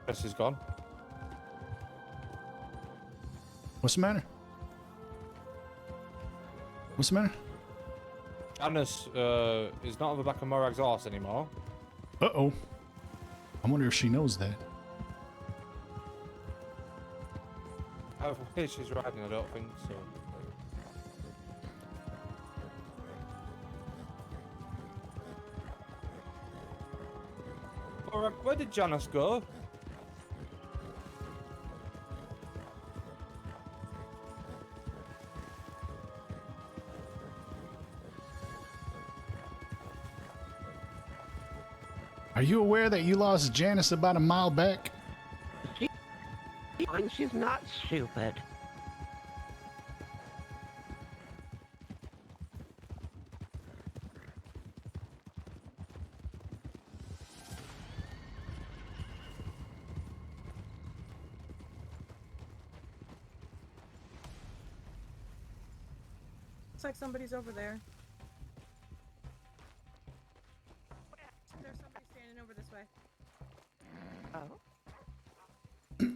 Chris is gone. What's the matter? What's the matter? Janice is not on the back of Morag's horse anymore. Uh-oh. I wonder if she knows that. However, where she's riding, I don't think so. Morag, where did Janice go? Are you aware that you lost Janice about a mile back? She's not stupid. Looks like somebody's over there. There's somebody standing over this way. Oh. He's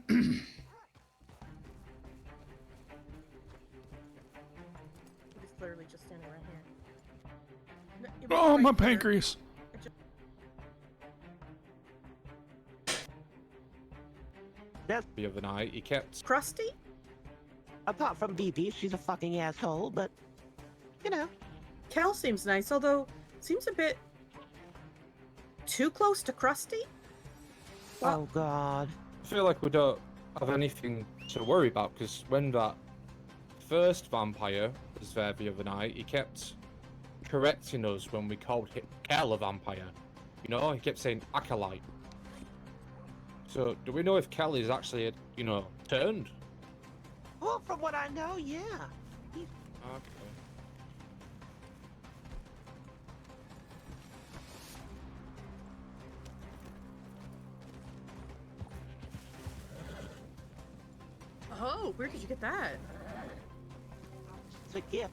literally just standing right here. No, it was Oh, right my there. pancreas. the other night. He kept. Krusty? Apart from BB, she's a fucking asshole, but, you know. Cal seems nice, although seems a bit too close to Krusty. Oh, God. I feel like we don't have anything to worry about because when that first vampire was there the other night, he kept correcting us when we called him Kel a vampire. You know, he kept saying acolyte. So, do we know if Kel is actually, you know, turned? Well, from what I know, yeah. Okay. Oh, where did you get that? It's a gift.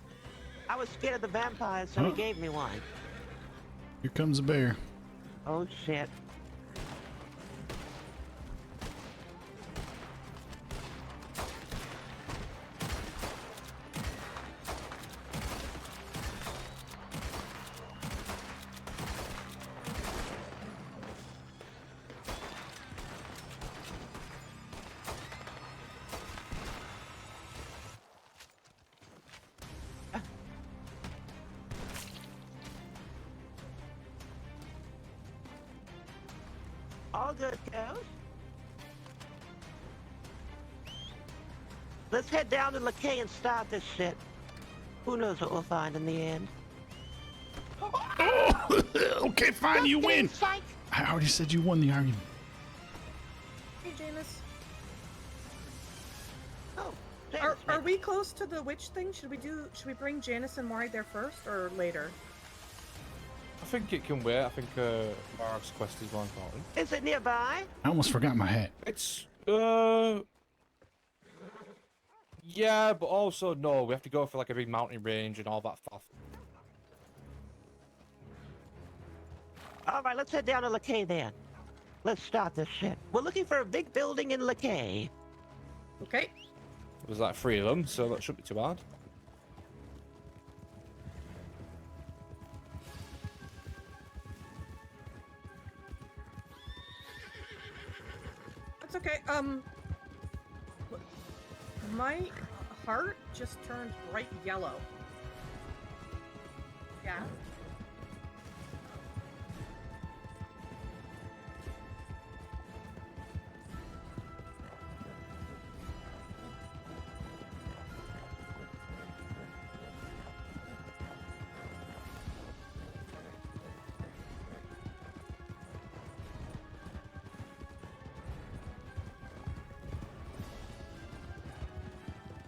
I was scared of the vampires, so he gave me one. Here comes a bear. Oh, shit. All good, Coach. Let's head down to LeKay and start this shit. Who knows what we'll find in the end. Oh, okay, fine, you win. Psych. I already said you won the argument. Hey, Janus. Oh, Are we close to the witch thing? Should we bring Janice and Mari there first or later? I think it can wait. I think Mark's quest is more important. Is it nearby? I almost forgot my hat. It's yeah, but also no. We have to go for like a big mountain range and all that stuff. All right, let's head down to LeKay then. Let's start this shit. We're looking for a big building in LeKay. Okay. There's like 3 of them, so that shouldn't be too hard. That's okay. My heart just turned bright yellow. Yeah.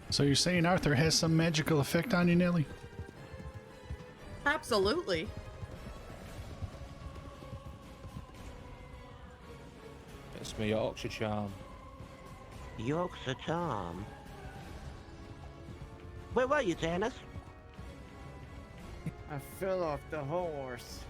So you're saying Arthur has some magical effect on you, Nelly? Absolutely. It's my Yorkshire charm. Yorkshire Tom. Where were you, Janice? I fell off the horse.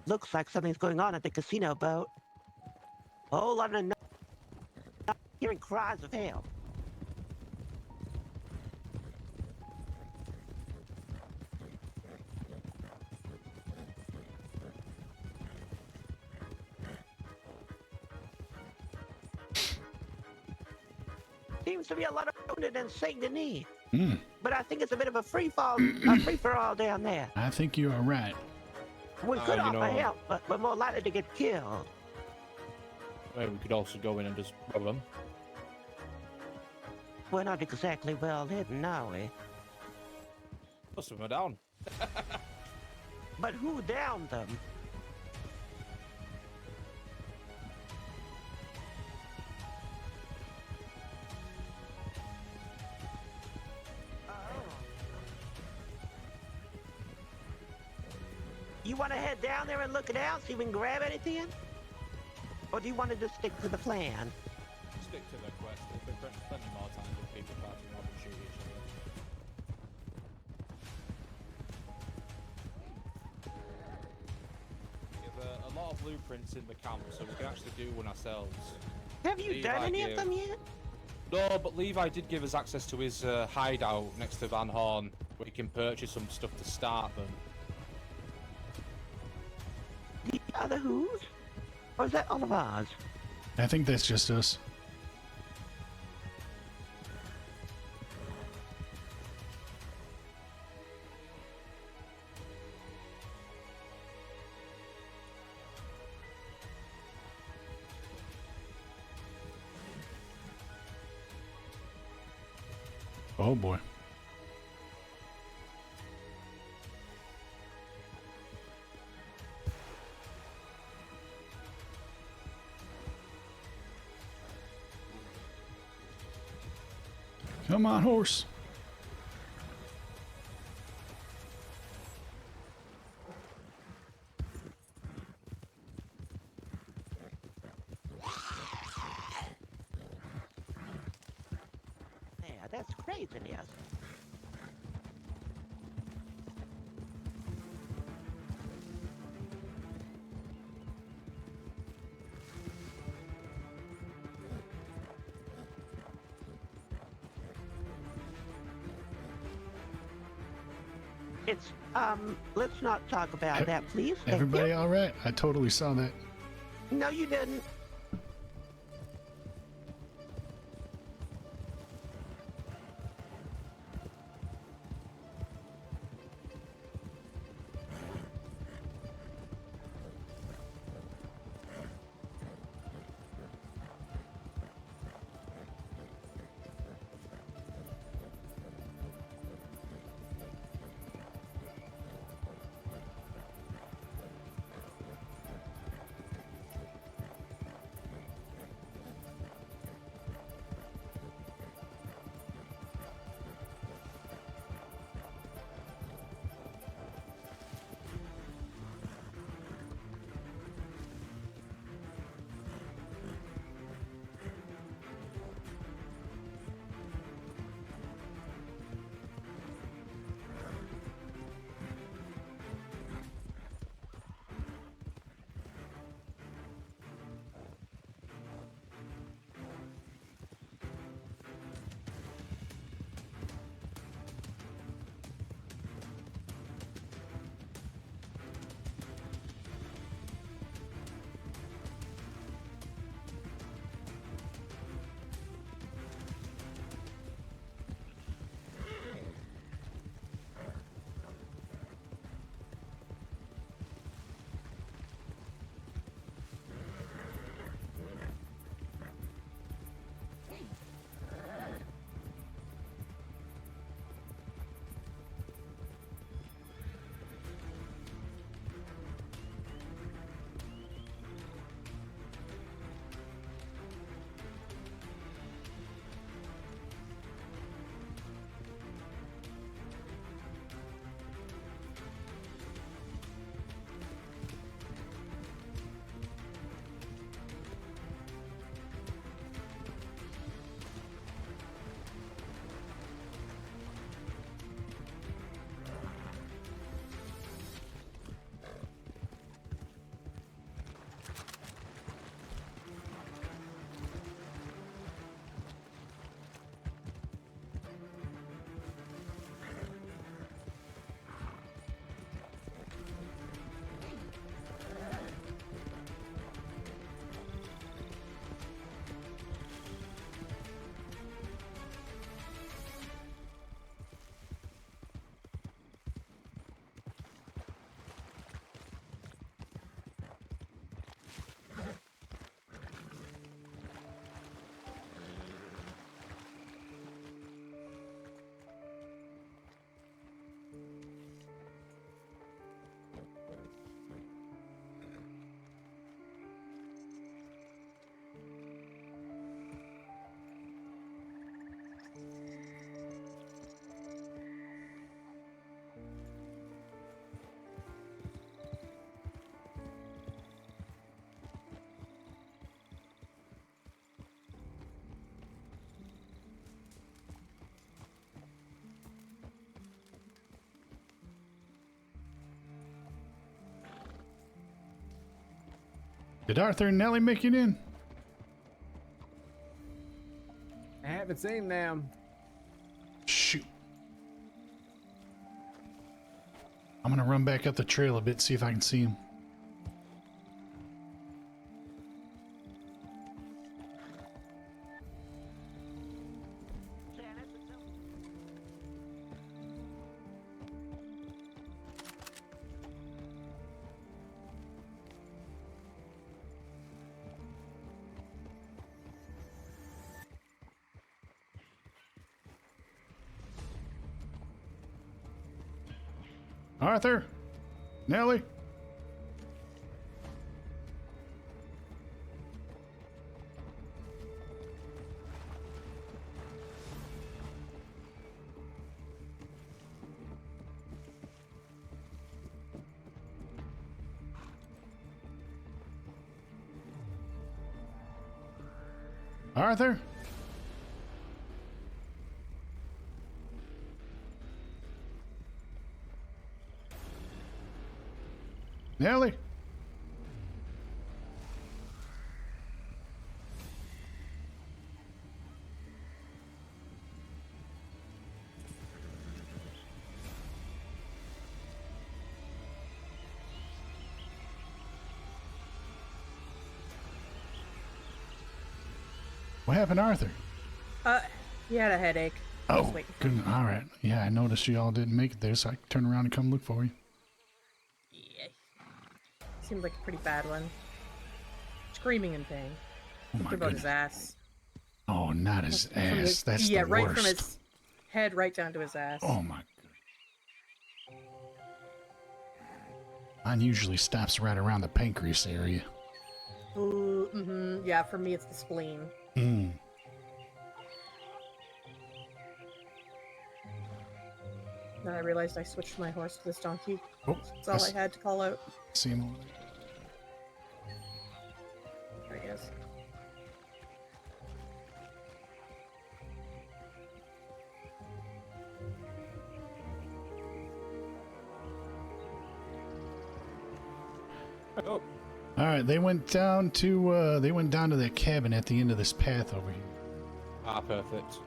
Looks like something's going on at the casino boat. A whole lot of hearing cries of help. Seems to be a lot of wounded in Saint Denis. But I think it's a bit of a free for all down there. I think you are right. We could you offer know- help, but we're more likely to get killed. Maybe we could also go in and just rob them. We're not exactly well hidden, are we? Most of them are down. But who downed them? You want to head down there and look it out, see if we can grab anything? Or do you want to just stick to the plan? Stick to the quest. There's been plenty more times when people try to rob and shoot each other. We have a lot of blueprints in the camp, so we can actually do one ourselves. Have you done any of them yet? No, but Levi did give us access to his hideout next to Van Horn, where he can purchase some stuff to start them. The other who's? Or is that all of ours? I think that's just us. Oh boy. Come on, horse. Yeah, that's craziness. It's, let's not talk about that, please. Thank Everybody you. all right? I totally saw that. No, you didn't. Did Arthur and Nellie make it in? I haven't seen them. Shoot. I'm gonna run back up the trail a bit, see if I can see him. Arthur? Nellie? Arthur? Nellie? What happened to Arthur? He had a headache. Oh, Just waiting for good. All right. Yeah, I noticed you all didn't make it there, so I turned around and come look for you. Yeah. Seemed like a pretty bad one. Screaming in pain. Oh my What about his goodness. ass? Oh, not his From ass. his- That's yeah, the right worst. from his head right down to his ass. Oh my god. Mine usually stops right around the pancreas area. Ooh, yeah, for me it's the spleen. Hmm. Then I realized I switched my horse to this donkey. Oh, That's all I had to call out. see him over there. There he is. Oh, All right, they went down to that cabin at the end of this path over here. perfect.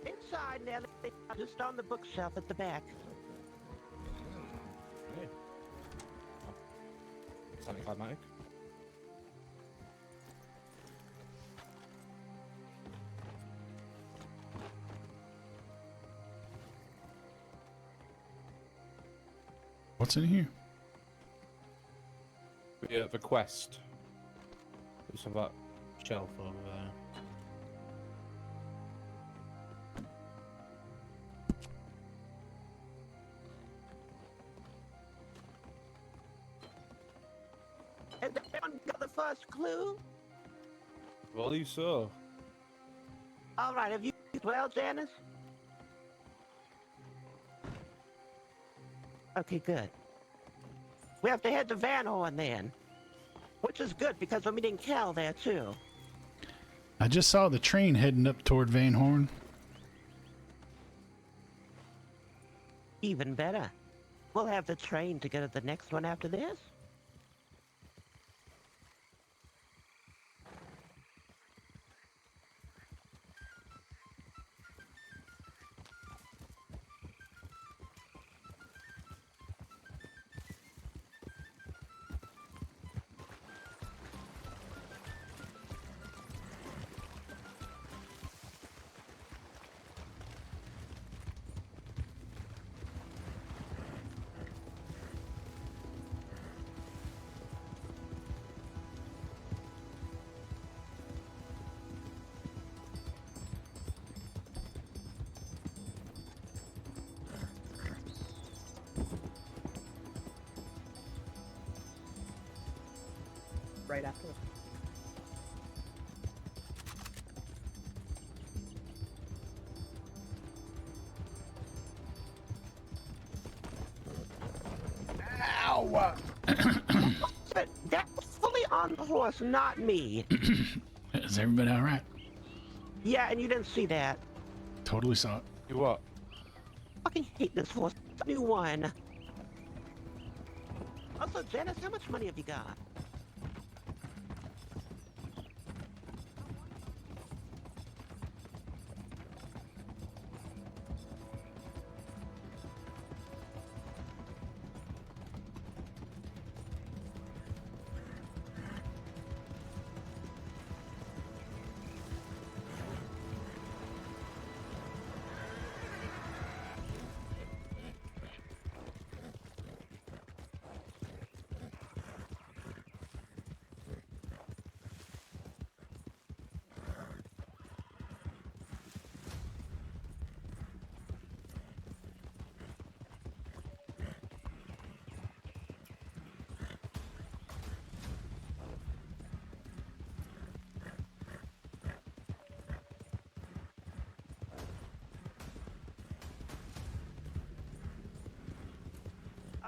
Inside, Nellie. Just on the bookshelf at the back. Something climatic. What's in here? Yeah, the quest. There's some of that shelf over there. Has anyone got the first clue? Believe so. All right, have you well, Janice? Okay, good. We have to head to Van Horn then. Which is good because we're meeting Cal there too. I just saw the train heading up toward Van Horn. Even better. We'll have the train to go to the next one after this. right afterwards. Ow! But that was fully on the horse, not me. Is everybody all right? Yeah, and you didn't see that. Totally saw it. You what? Fucking hate this horse. New one. Also, Janice, how much money have you got?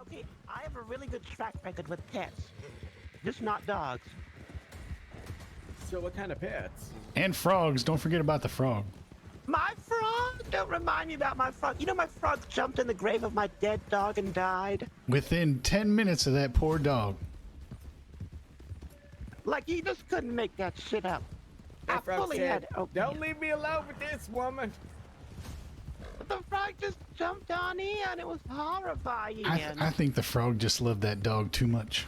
Okay, I have a really good track record with pets. Just not dogs. So what kind of pets? And frogs. Don't forget about the frog. My frog? Don't remind me about my frog. You know my frog jumped in the grave of my dead dog and died? Within 10 minutes of that poor dog. Like, you just couldn't make that shit up. I That frog fully said, had... Oh, don't leave me alone with this woman. the frog just jumped on in. It was horrifying. I think the frog just loved that dog too much.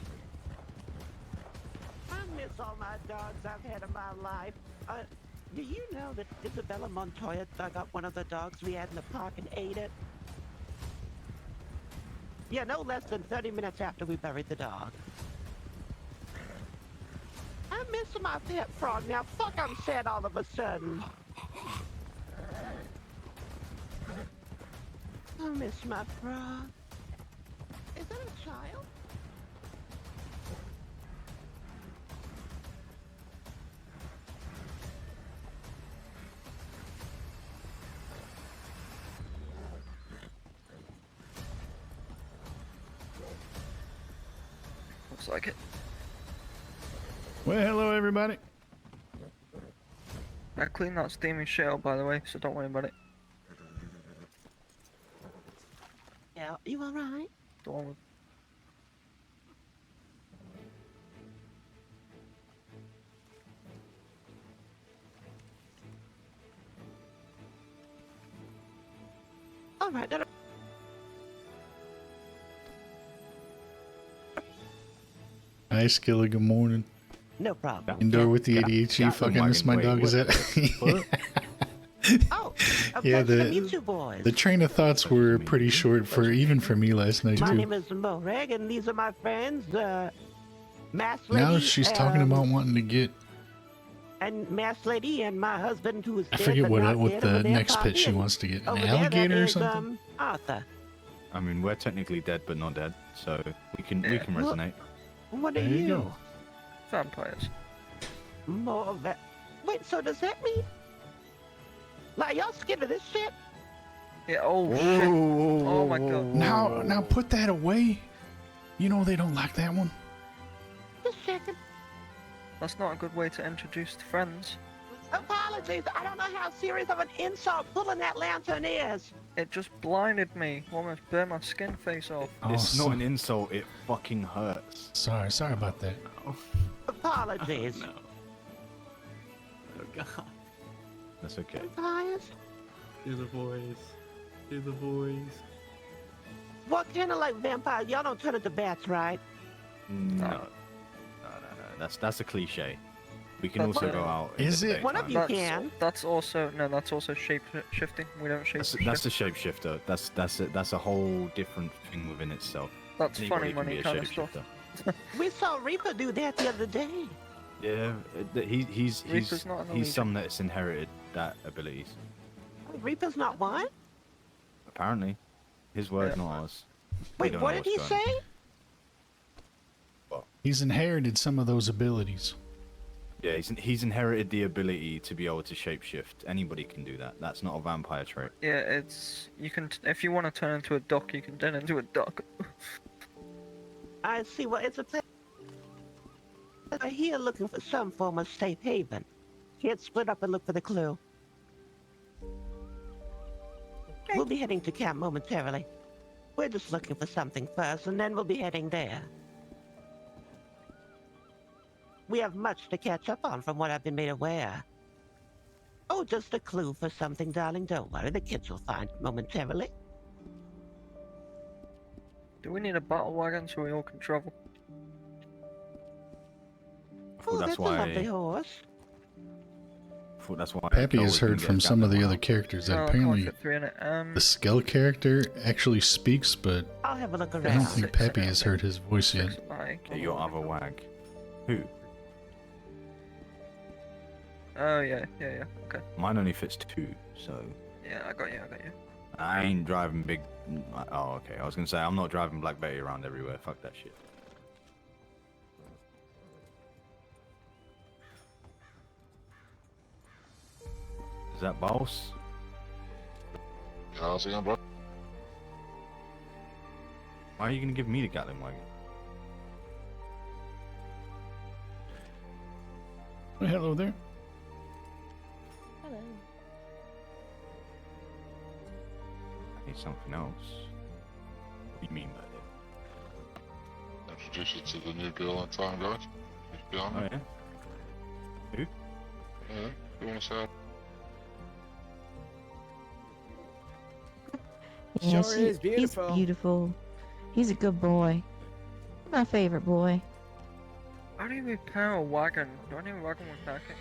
I miss all my dogs I've had in my life. Do you know that Isabella Montoya dug up one of the dogs we had in the park and ate it? Yeah, no less than 30 minutes after we buried the dog. I miss my pet frog now. Fuck, I'm sad all of a sudden. I miss my frog. Is that a child? Looks like it. Well, hello, everybody. I cleaned that steaming shit out, by the way, so don't worry about it. Yeah, you alright? The one with... Alright, then. Hi, Skilly. Good morning. No problem. Indoor with the ADHD. Fucking miss my dog. Is that? Oh, Yeah, pleasure to meet you boys. The train of thoughts were pretty short for even for me last night My too. name is Morag, and these are my friends, Mass Lady. Now she's talking about wanting to get. And Mass Lady and my husband, who is I dead, forget but what not what dead, the over there, next Poppy, pet she and wants to get. An over there, that alligator or is, something. Arthur. I mean, we're technically dead, but not dead, so we can resonate. What are There you you? go. Vampires. More of that. Wait, so does that mean? Like, y'all scared of this shit? Yeah, oh shit. Oh my god. Now put that away. You know they don't like that one. Just checking. That's not a good way to introduce to friends. Apologies, I don't know how serious of an insult pulling that lantern is. It just blinded me. Almost burned my skin face off. It's not an insult, it fucking hurts. Sorry about that. Apologies. No. Oh god. That's okay. Vampires? Do the voice. Do the voice. What kind of like vampires? Y'all don't turn into bats, right? No. That's a cliche. We can also go out. Is it? One of you That's, can. that's also shape shifting. We don't shape That's a shapeshifter. That's a whole different thing within itself. That's Anybody funny can be money a kind of stuff. shapeshifter. We saw Reaper do that the other day. Yeah, he's Reaper's not an he's some that's inherited that abilities. Reaper's not one? Apparently, his word, Yeah. not ours. We Wait, don't what know did he what's going say? on. He's inherited some of those abilities. Yeah, he's inherited the ability to be able to shapeshift. Anybody can do that. That's not a vampire trait. Yeah, it's you can if you want to turn into a duck, you can turn into a duck. I see. Well, it's a place. I'm here looking for some form of safe haven. Can't split up and look for the clue. We'll be heading to camp momentarily. We're just looking for something first, and then we'll be heading there. We have much to catch up on from what I've been made aware. Oh, just a clue for something, darling. Don't worry, the kids will find it momentarily. Do we need a battle wagon so we all can travel? Oh, that's a lovely horse. That's why. Pappy has Cole can heard get from some of the Captain other Wild. characters that No, I can't apparently fit 3 in it. the Skell character actually speaks, but I'll have a look I don't around. think Pappy has heard his voice yet. Yeah, your other wag. Who? Oh yeah. Okay. Mine only fits 2, so. Yeah, I got you. I ain't driving big. Oh, okay. I was gonna say I'm not driving Black Betty around everywhere. Fuck that shit. Is that boss? How's it going, bro? Why are you gonna give me the Gatling wagon? Oh, hello there. Hello. I need something else. What do you mean by that? Introduce you to the new girl in town, guys. She's behind Oh me. yeah. Who? Yeah, you wanna say hi? Yeah, Sure is beautiful. He's beautiful. He's a good boy. My favorite boy. How do you repair a wagon? Do I need a wagon with backing?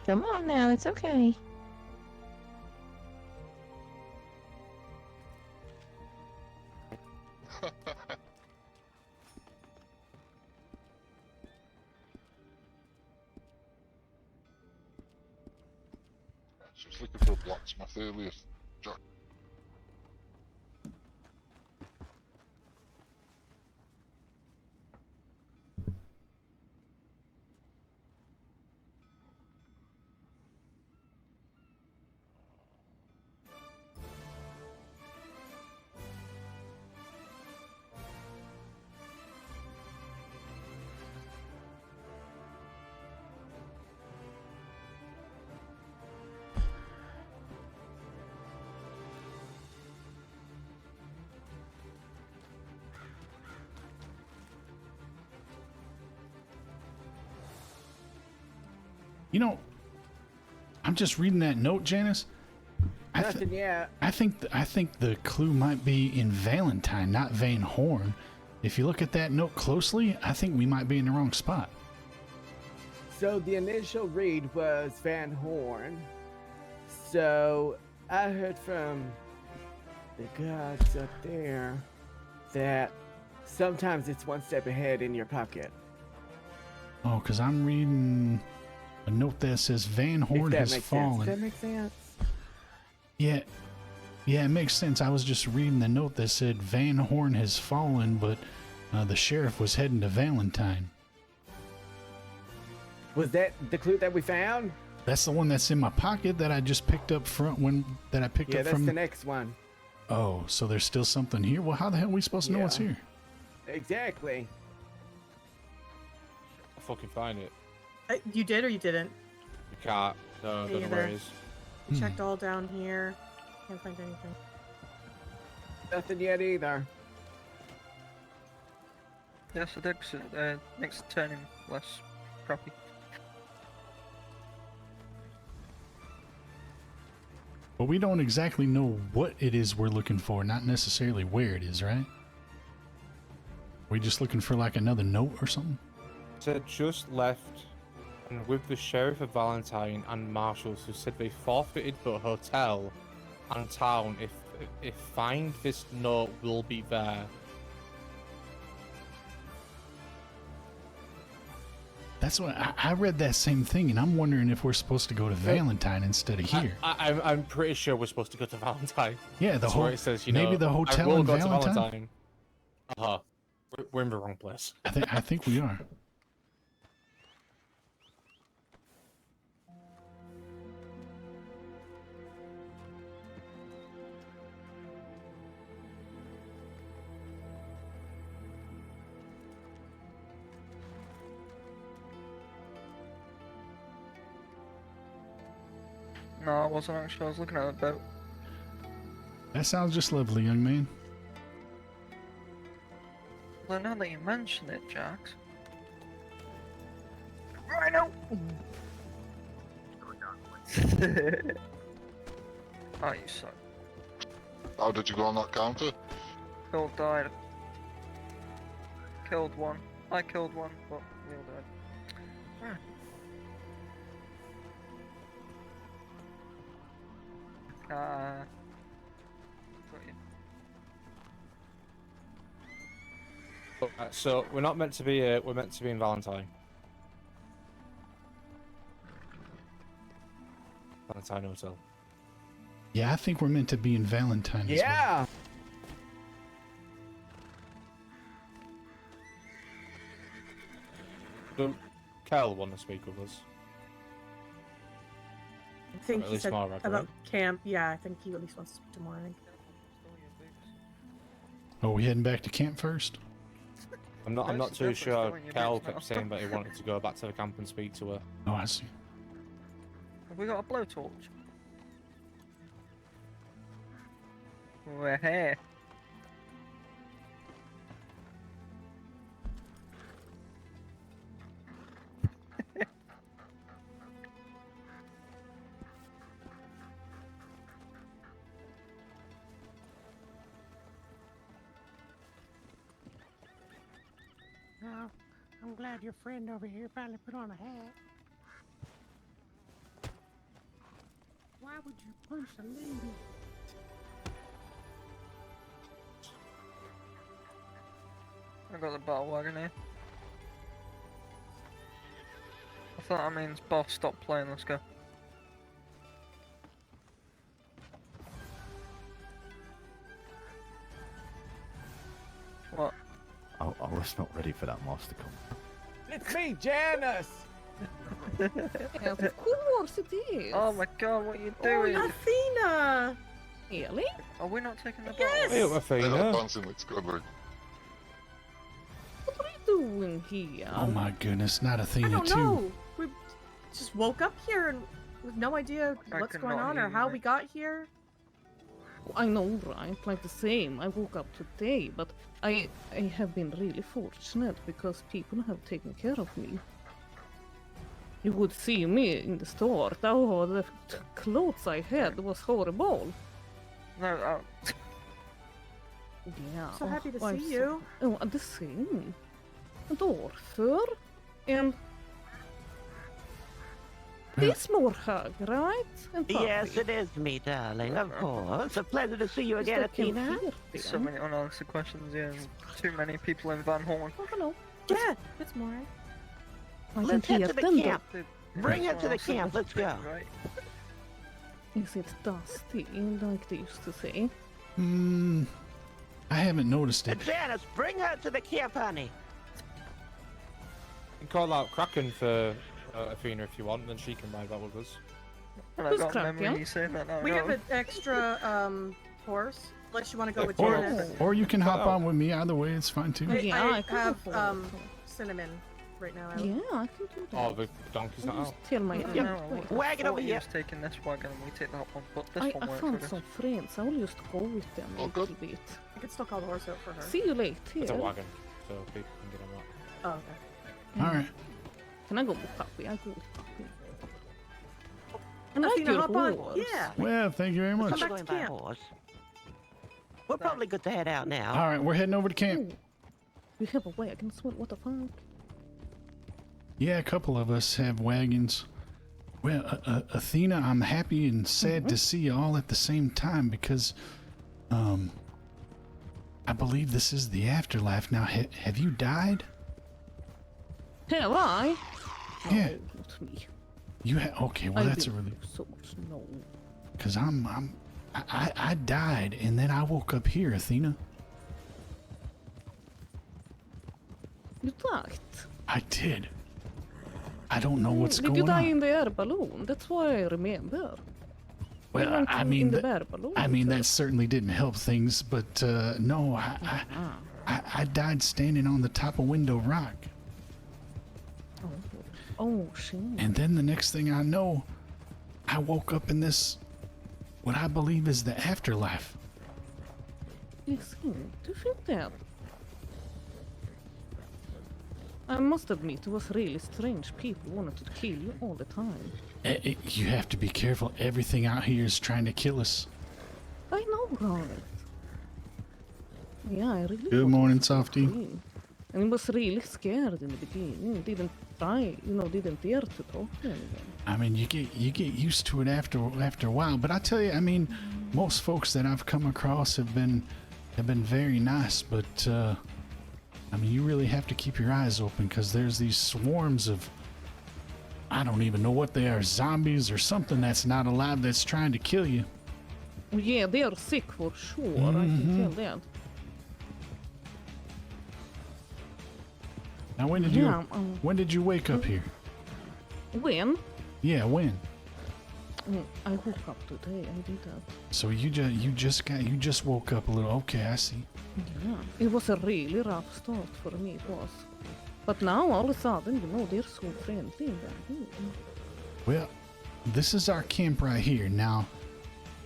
Come on now, it's okay. She's looking for a blacksmith earlier. Jack. You know, I'm just reading that note, Janice. Nothing yet. I think the clue might be in Valentine, not Van Horn. If you look at that note closely, I think we might be in the wrong spot. So the initial read was Van Horn. So I heard from the gods up there that sometimes it's one step ahead in your pocket. Oh, because I'm reading a note that says Van Horn has fallen. Does that make sense? Yeah, it makes sense. I was just reading the note that said Van Horn has fallen, but the sheriff was heading to Valentine. Was that the clue that we found? That's the one that's in my pocket that I just picked up I picked Yeah, up that's from. the next one. Oh, so there's still something here? Well, how the hell are we supposed to know what's here? Exactly. I'll fucking find it. You did or you didn't? You can't. No, I don't know where it is. Checked all down here. Can't find anything. Nothing yet either. Yes, I did, 'cause it makes the turning less crappy. But we don't exactly know what it is we're looking for, not necessarily where it is, right? We just looking for like another note or something? Said just left, and with the sheriff of Valentine and marshals who said they forfeited the hotel and town if find this note will be there. That's what I read that same thing, and I'm wondering if we're supposed to go to Valentine instead of here. I'm pretty sure we're supposed to go to Valentine. Yeah, That's where it says, you maybe know, the hotel I will in go Valentine. to Valentine. Uh-huh. We're in the wrong place. I think we are. No, I wasn't actually. I was looking at the boat. That sounds just lovely, young man. Well, now that you mention it, Jax. Rhino! Oh, you suck. How did you go on that counter? Bill died. Killed one. I killed one, but we all died. Got you. So we're not meant to be. We're meant to be in Valentine. Valentine Hotel. Yeah, I think we're meant to be in Valentine. As well. Yeah. Don't Kel want to speak with us? I think At he least said Marek, about right? camp. Yeah, I think he at least wants to speak to Marek. Oh, we heading back to camp first? I'm not That's too definitely sure. still in your Kel boots now. kept saying that he wanted to go back to the camp and speak to her. Oh, I see. Have we got a blowtorch? We're here. Now, I'm glad your friend over here finally put on a hat. Why would you punch a lady? I got the battle wagon here. I thought that means boss, stop playing, let's go. What? I was not ready for that master comp. It's me, Janice. Of course it is. Oh my god, what are you Oh, doing? Athena! Really? Are we not taking the Yes! Hey, battle? Athena. Dancing looks good, right? What are you doing here? Oh my goodness, not I Athena don't too. know. We just woke up here and with no idea I what's could going not on hear or you, how mate. we got here. I know, right? Like the same. I woke up today, but I have been really fortunate because people have taken care of me. You would see me in the store. Oh, the clothes I had was horrible. No, Yeah. So happy to I'm see you. Oh, the same. And Arthur. And this more hug, right? And Yes, Pappy. it is me, darling, of course. A pleasure to see you again, Just that you Athena. here, so then. many unanswered questions, yeah. Too many people in Van Horn. Oh, hello. Yeah, it's more. I Let's can head hear to the them, camp. Dude, Bring her someone to the else said camp, let's go. Right? Is it dusty, like they used to say? I haven't noticed it. Janice, bring her to the camp, honey. You can call out Kraken for Athena if you want, then she can ride that with us. And I Who's got cracking? memory you saying that now. We no. have an extra horse. Unless you want to go with Or, Janice. or you can hop Oh. on with me. Either way, it's fine too. Yeah, I I can have go for it. cinnamon right now. Yeah, I can do that. Oh, the donkey's not I'll out. just tell my No, yeah. no, Wagon I over thought he here. was taking this wagon and we take that one, but this I one works. found some friends. I will just go with them a Oh, little good. bit. I could still call the horse out for her. See you later. It's a wagon, so people can get on that. Oh, okay. All right. Can I go with Pappy? I go with Pappy. And I Athena, like hop your on. horse. Yeah. Well, thank you very Let's much. come We're back going to by camp. horse. We're probably good to head out now. All right, we're heading over to camp. Oh, we have a wagon. What the fuck? Yeah, a couple of us have wagons. Well, Athena, I'm happy and sad to see you all at the same time because, I believe this is the afterlife. Now, have you died? Have I? Yeah. No, not me. You okay? Well, I've that's a been relief. through so much. No. Cause I died and then I woke up here, Athena. You died. I did. I don't know what's Did going you die on. in the air balloon? That's why I remember. You Well, went I in mean, the air balloon. I mean sir. that certainly didn't help things, but no, I died standing on the top of Window Rock. Oh, shit. And then the next thing I know, I woke up in this, what I believe is the afterlife. Yes, do you feel that? I must admit, it was really strange. People wanted to kill you all the time. You have to be careful. Everything out here is trying to kill us. I know, right? Yeah, I really. Good morning, Softy. And he was really scared in the beginning. Didn't try, didn't dare to talk to anyone. I mean, you get used to it after a while. But I tell you, I mean, most folks that I've come across have been very nice. But I mean, you really have to keep your eyes open because there's these swarms of, I don't even know what they are, zombies or something that's not alive that's trying to kill you. Yeah, they are sick for sure. I can tell that. Now, when did you wake up here? When? Yeah, when? I woke up today. I did that. So you just woke up a little. Okay, I see. Yeah, it was a really rough start for me. It was, but now all of a sudden, they're so friendly. Well, this is our camp right here. Now,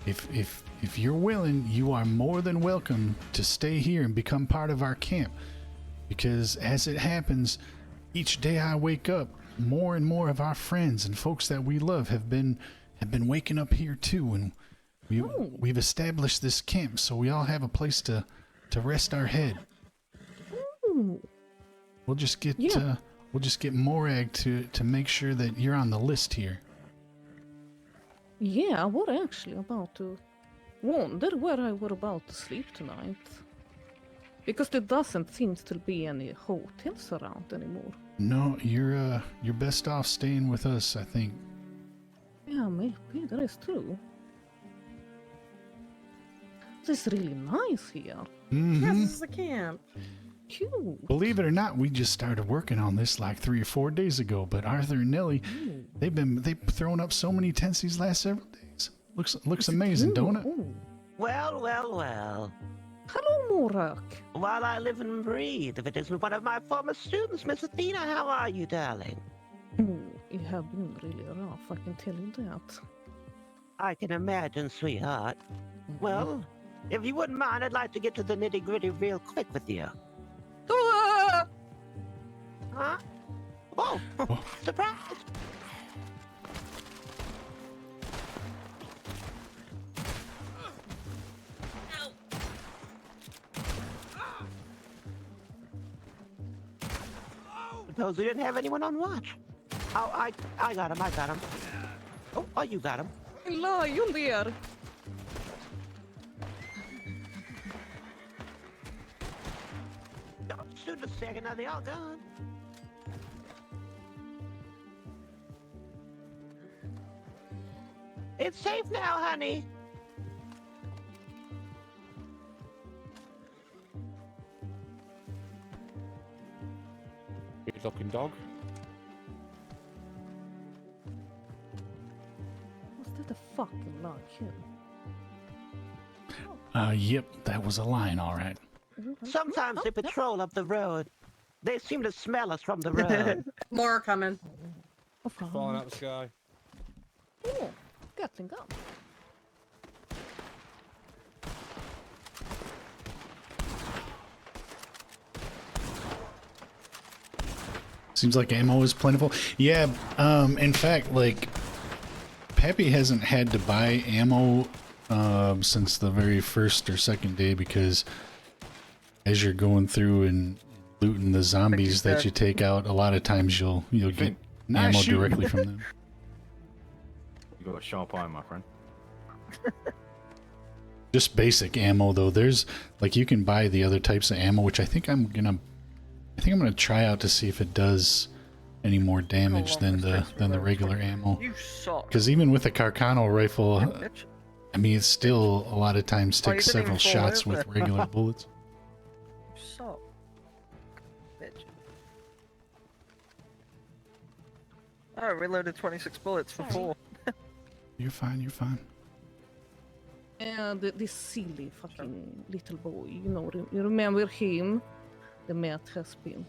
if you're willing, you are more than welcome to stay here and become part of our camp. Because as it happens, each day I wake up, more and more of our friends and folks that we love have been waking up here too, and we've established this camp, so we all have a place to rest our head. We'll just get Morag to make sure that you're on the list here. Yeah, I was actually about to wonder where I were about to sleep tonight. Because there doesn't seem to be any hotels around anymore. No, you're best off staying with us, I think. Yeah, maybe that is true. This is really nice here. Mm-hmm. Yes, this is a camp. Cute. Believe it or not, we just started working on this like 3 or 4 days ago. But Arthur and Nellie, they've thrown up so many tents these last several days. Looks amazing, don't it? Well, well, well. Hello, Morak. While I live and breathe, if it isn't one of my former students, Miss Athena, how are you, darling? You have been really rough, I can tell you that. I can imagine, sweetheart. Well, if you wouldn't mind, I'd like to get to the nitty-gritty real quick with you. Huh? Oh, surprise! Suppose we didn't have anyone on watch. Oh, I got him. Oh, you got him. Hello, you there? Shoot a second, now they all gone. It's safe now, honey. Good looking dog. Was that a fucking large him? Yep, that was a lion, all right. Sometimes they patrol up the road. They seem to smell us from the road. More are coming. Falling out the sky. Oh, Gatling gun. Seems like ammo is plentiful. Yeah, in fact, like, Pappy hasn't had to buy ammo since the very first or second day, because as you're going through and looting the zombies that you take out, a lot of times you'll get ammo directly from them. You got a sharp eye, my friend. Just basic ammo though. There's like, you can buy the other types of ammo, which I think I'm gonna try out to see if it does any more damage than the regular ammo. You suck. Because even with a Carcano rifle, I mean, it still a lot of times takes you didn't several even fall shots with over. regular bullets. You suck. Bitch. I reloaded 26 bullets for 4. You're fine, you're fine. And this silly fucking little boy, you know, you remember him? The mat has been.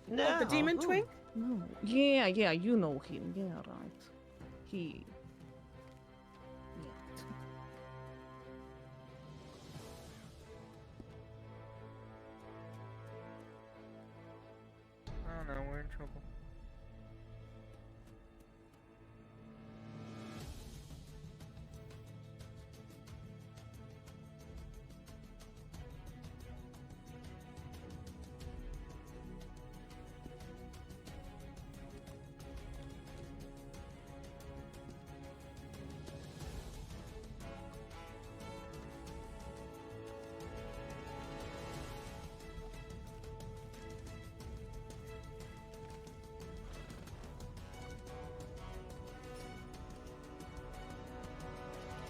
No. The demon twink? No. Yeah, you know him. Yeah, right. He. Yeah. Oh no, we're in trouble.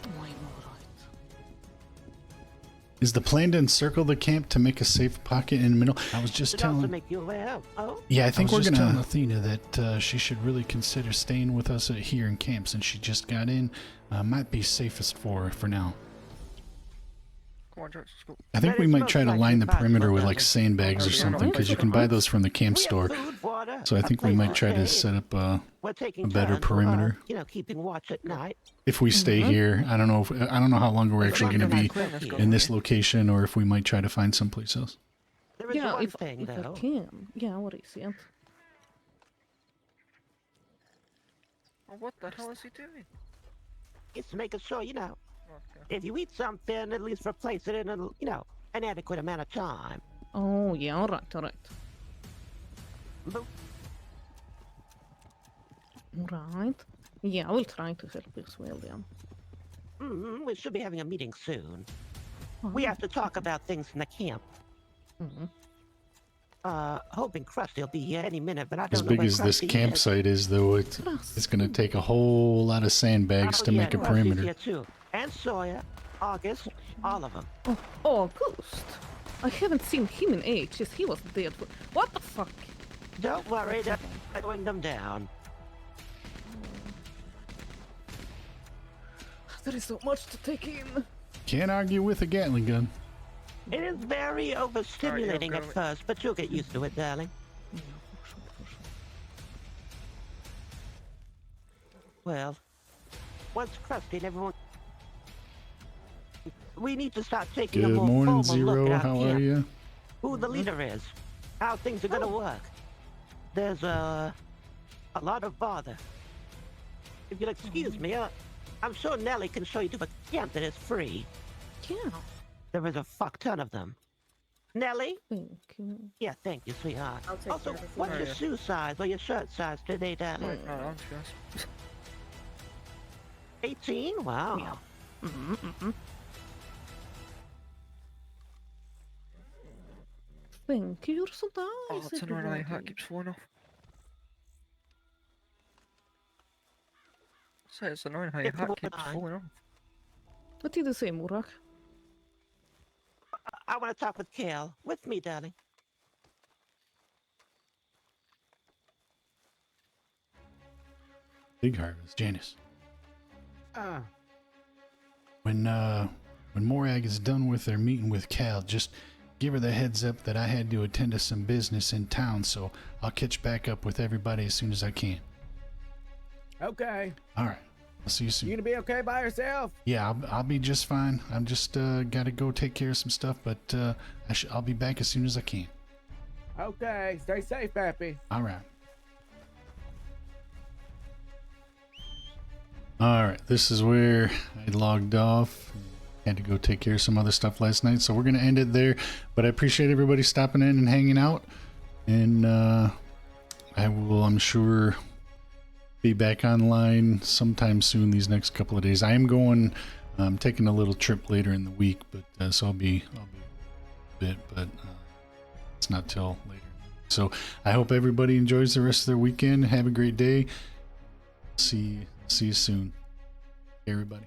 Oh, I know, right. Is the plan to encircle the camp to make a safe pocket in the middle? I was just Should also telling. make your way out. Oh. Yeah, I think I we're was just gonna telling Athena that she should really consider staying with us here in camp since she just got in. Might be safest for her for now. Come on, George, let's go. I think we might try to line the perimeter with like sandbags or something because you can buy those from the camp store. So I think we might try to set up a better perimeter. You know, keeping watch at night. If we stay here, I don't know how long we're actually going to be in this location, or if we might try to find someplace else. There is Yeah, one if thing, I though. can. Yeah, what is it? Oh, what the hell is he doing? It's making sure, you know, Okay. if you eat something, at least replace it in a, you know, an adequate amount of time. Oh, yeah, alright. Boop. Alright. Yeah, I will try to help you as well, then. We should be having a meeting soon. We have to talk about things in the camp. Hoping Krusty will be here any minute, but I don't As know big where as this Krusty campsite is, though, it's going to take a whole lot of sandbags to make a Krusty's perimeter. here too. And Sawyer, August, all of them. Oh, August. I haven't seen him in ages. He was dead for... What the fuck? Don't worry, they're slowing them down. There is so much to take in. Can't argue with a Gatling gun. It is very overstimulating at first, but you'll get used to it, darling. Well, once Krusty and everyone... We need to start taking a Good more morning, formal look Zero. at our How camp. are you? Who the leader is, how things are gonna work. There's a lot of bother. If you'll excuse me, I'm sure Nellie can show you to a camp that is free. Yeah. There is a fuck ton of them. Nellie? Thank you. Yeah, thank you, sweetheart. I'll take Also, care of it for what's you. your shoe size or your shirt size today, darling? Wait, no, I'm just... 18? Wow. Thank you, you're so nice. Oh, it's annoying how your hat everybody. keeps falling off. Say, it's annoying how your It's hat more keeps fine. falling off. What did you say, Murak? I want to talk with Kale. With me, darling. Big harvest, Janice. Ah. When Morag is done with their meeting with Cal, just give her the heads up that I had to attend to some business in town, so I'll catch back up with everybody as soon as I can. Okay. All right. I'll see you soon. You gonna be okay by yourself? Yeah, I'll be just fine. I'm just got to go take care of some stuff, but I'll be back as soon as I can. Okay. Stay safe, Pappy. All right. All right. This is where I logged off. Had to go take care of some other stuff last night, so we're gonna end it there. But I appreciate everybody stopping in and hanging out, and I will, I'm sure, be back online sometime soon these next couple of days. I am going, I'm taking a little trip later in the week, but so I'll be a bit, but it's not till later. So I hope everybody enjoys the rest of their weekend. Have a great day. See you soon, everybody.